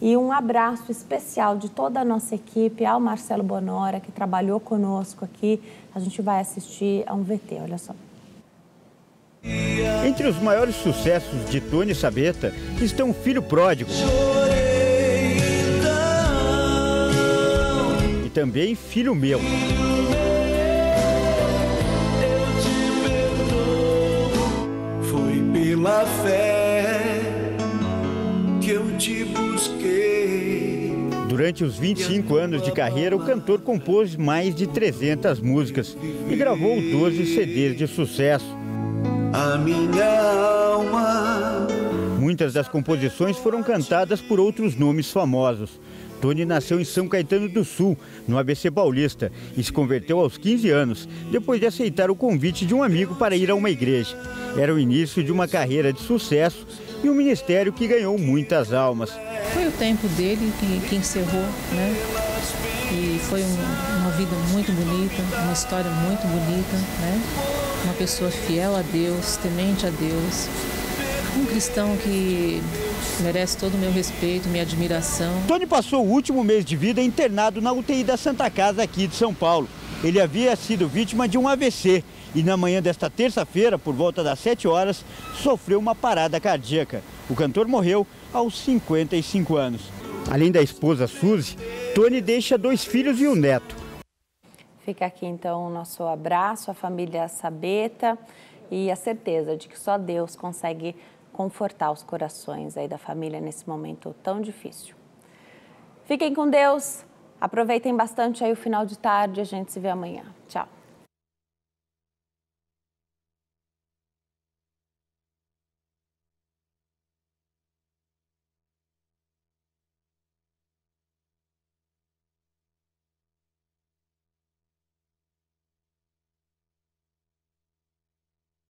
E um abraço especial de toda a nossa equipe ao Marcelo Bonora, que trabalhou conosco aqui. A gente vai assistir a um VT, olha só. Entre os maiores sucessos de Tony Sabeta estão Filho Pródigo e também Filho Meu. Foi pela fé que eu te busquei. Durante os 25 anos de carreira, o cantor compôs mais de 300 músicas e gravou 12 CDs de sucesso. A minha alma. Muitas das composições foram cantadas por outros nomes famosos. Tony nasceu em São Caetano do Sul, no ABC Paulista, e se converteu aos 15 anos, depois de aceitar o convite de um amigo para ir a uma igreja. Era o início de uma carreira de sucesso e um ministério que ganhou muitas almas. Foi o tempo dele que encerrou, né? E foi uma vida muito bonita, uma história muito bonita, né? Uma pessoa fiel a Deus, temente a Deus, um cristão que merece todo o meu respeito, minha admiração. Tony passou o último mês de vida internado na UTI da Santa Casa aqui de São Paulo. Ele havia sido vítima de um AVC e na manhã desta terça-feira, por volta das 7 horas, sofreu uma parada cardíaca. O cantor morreu aos 55 anos. Além da esposa Suzy, Tony deixa 2 filhos e um neto. Fica aqui, então, o nosso abraço à família Sabeta e a certeza de que só Deus consegue confortar os corações aí da família nesse momento tão difícil. Fiquem com Deus, aproveitem bastante aí o final de tarde, a gente se vê amanhã. Tchau.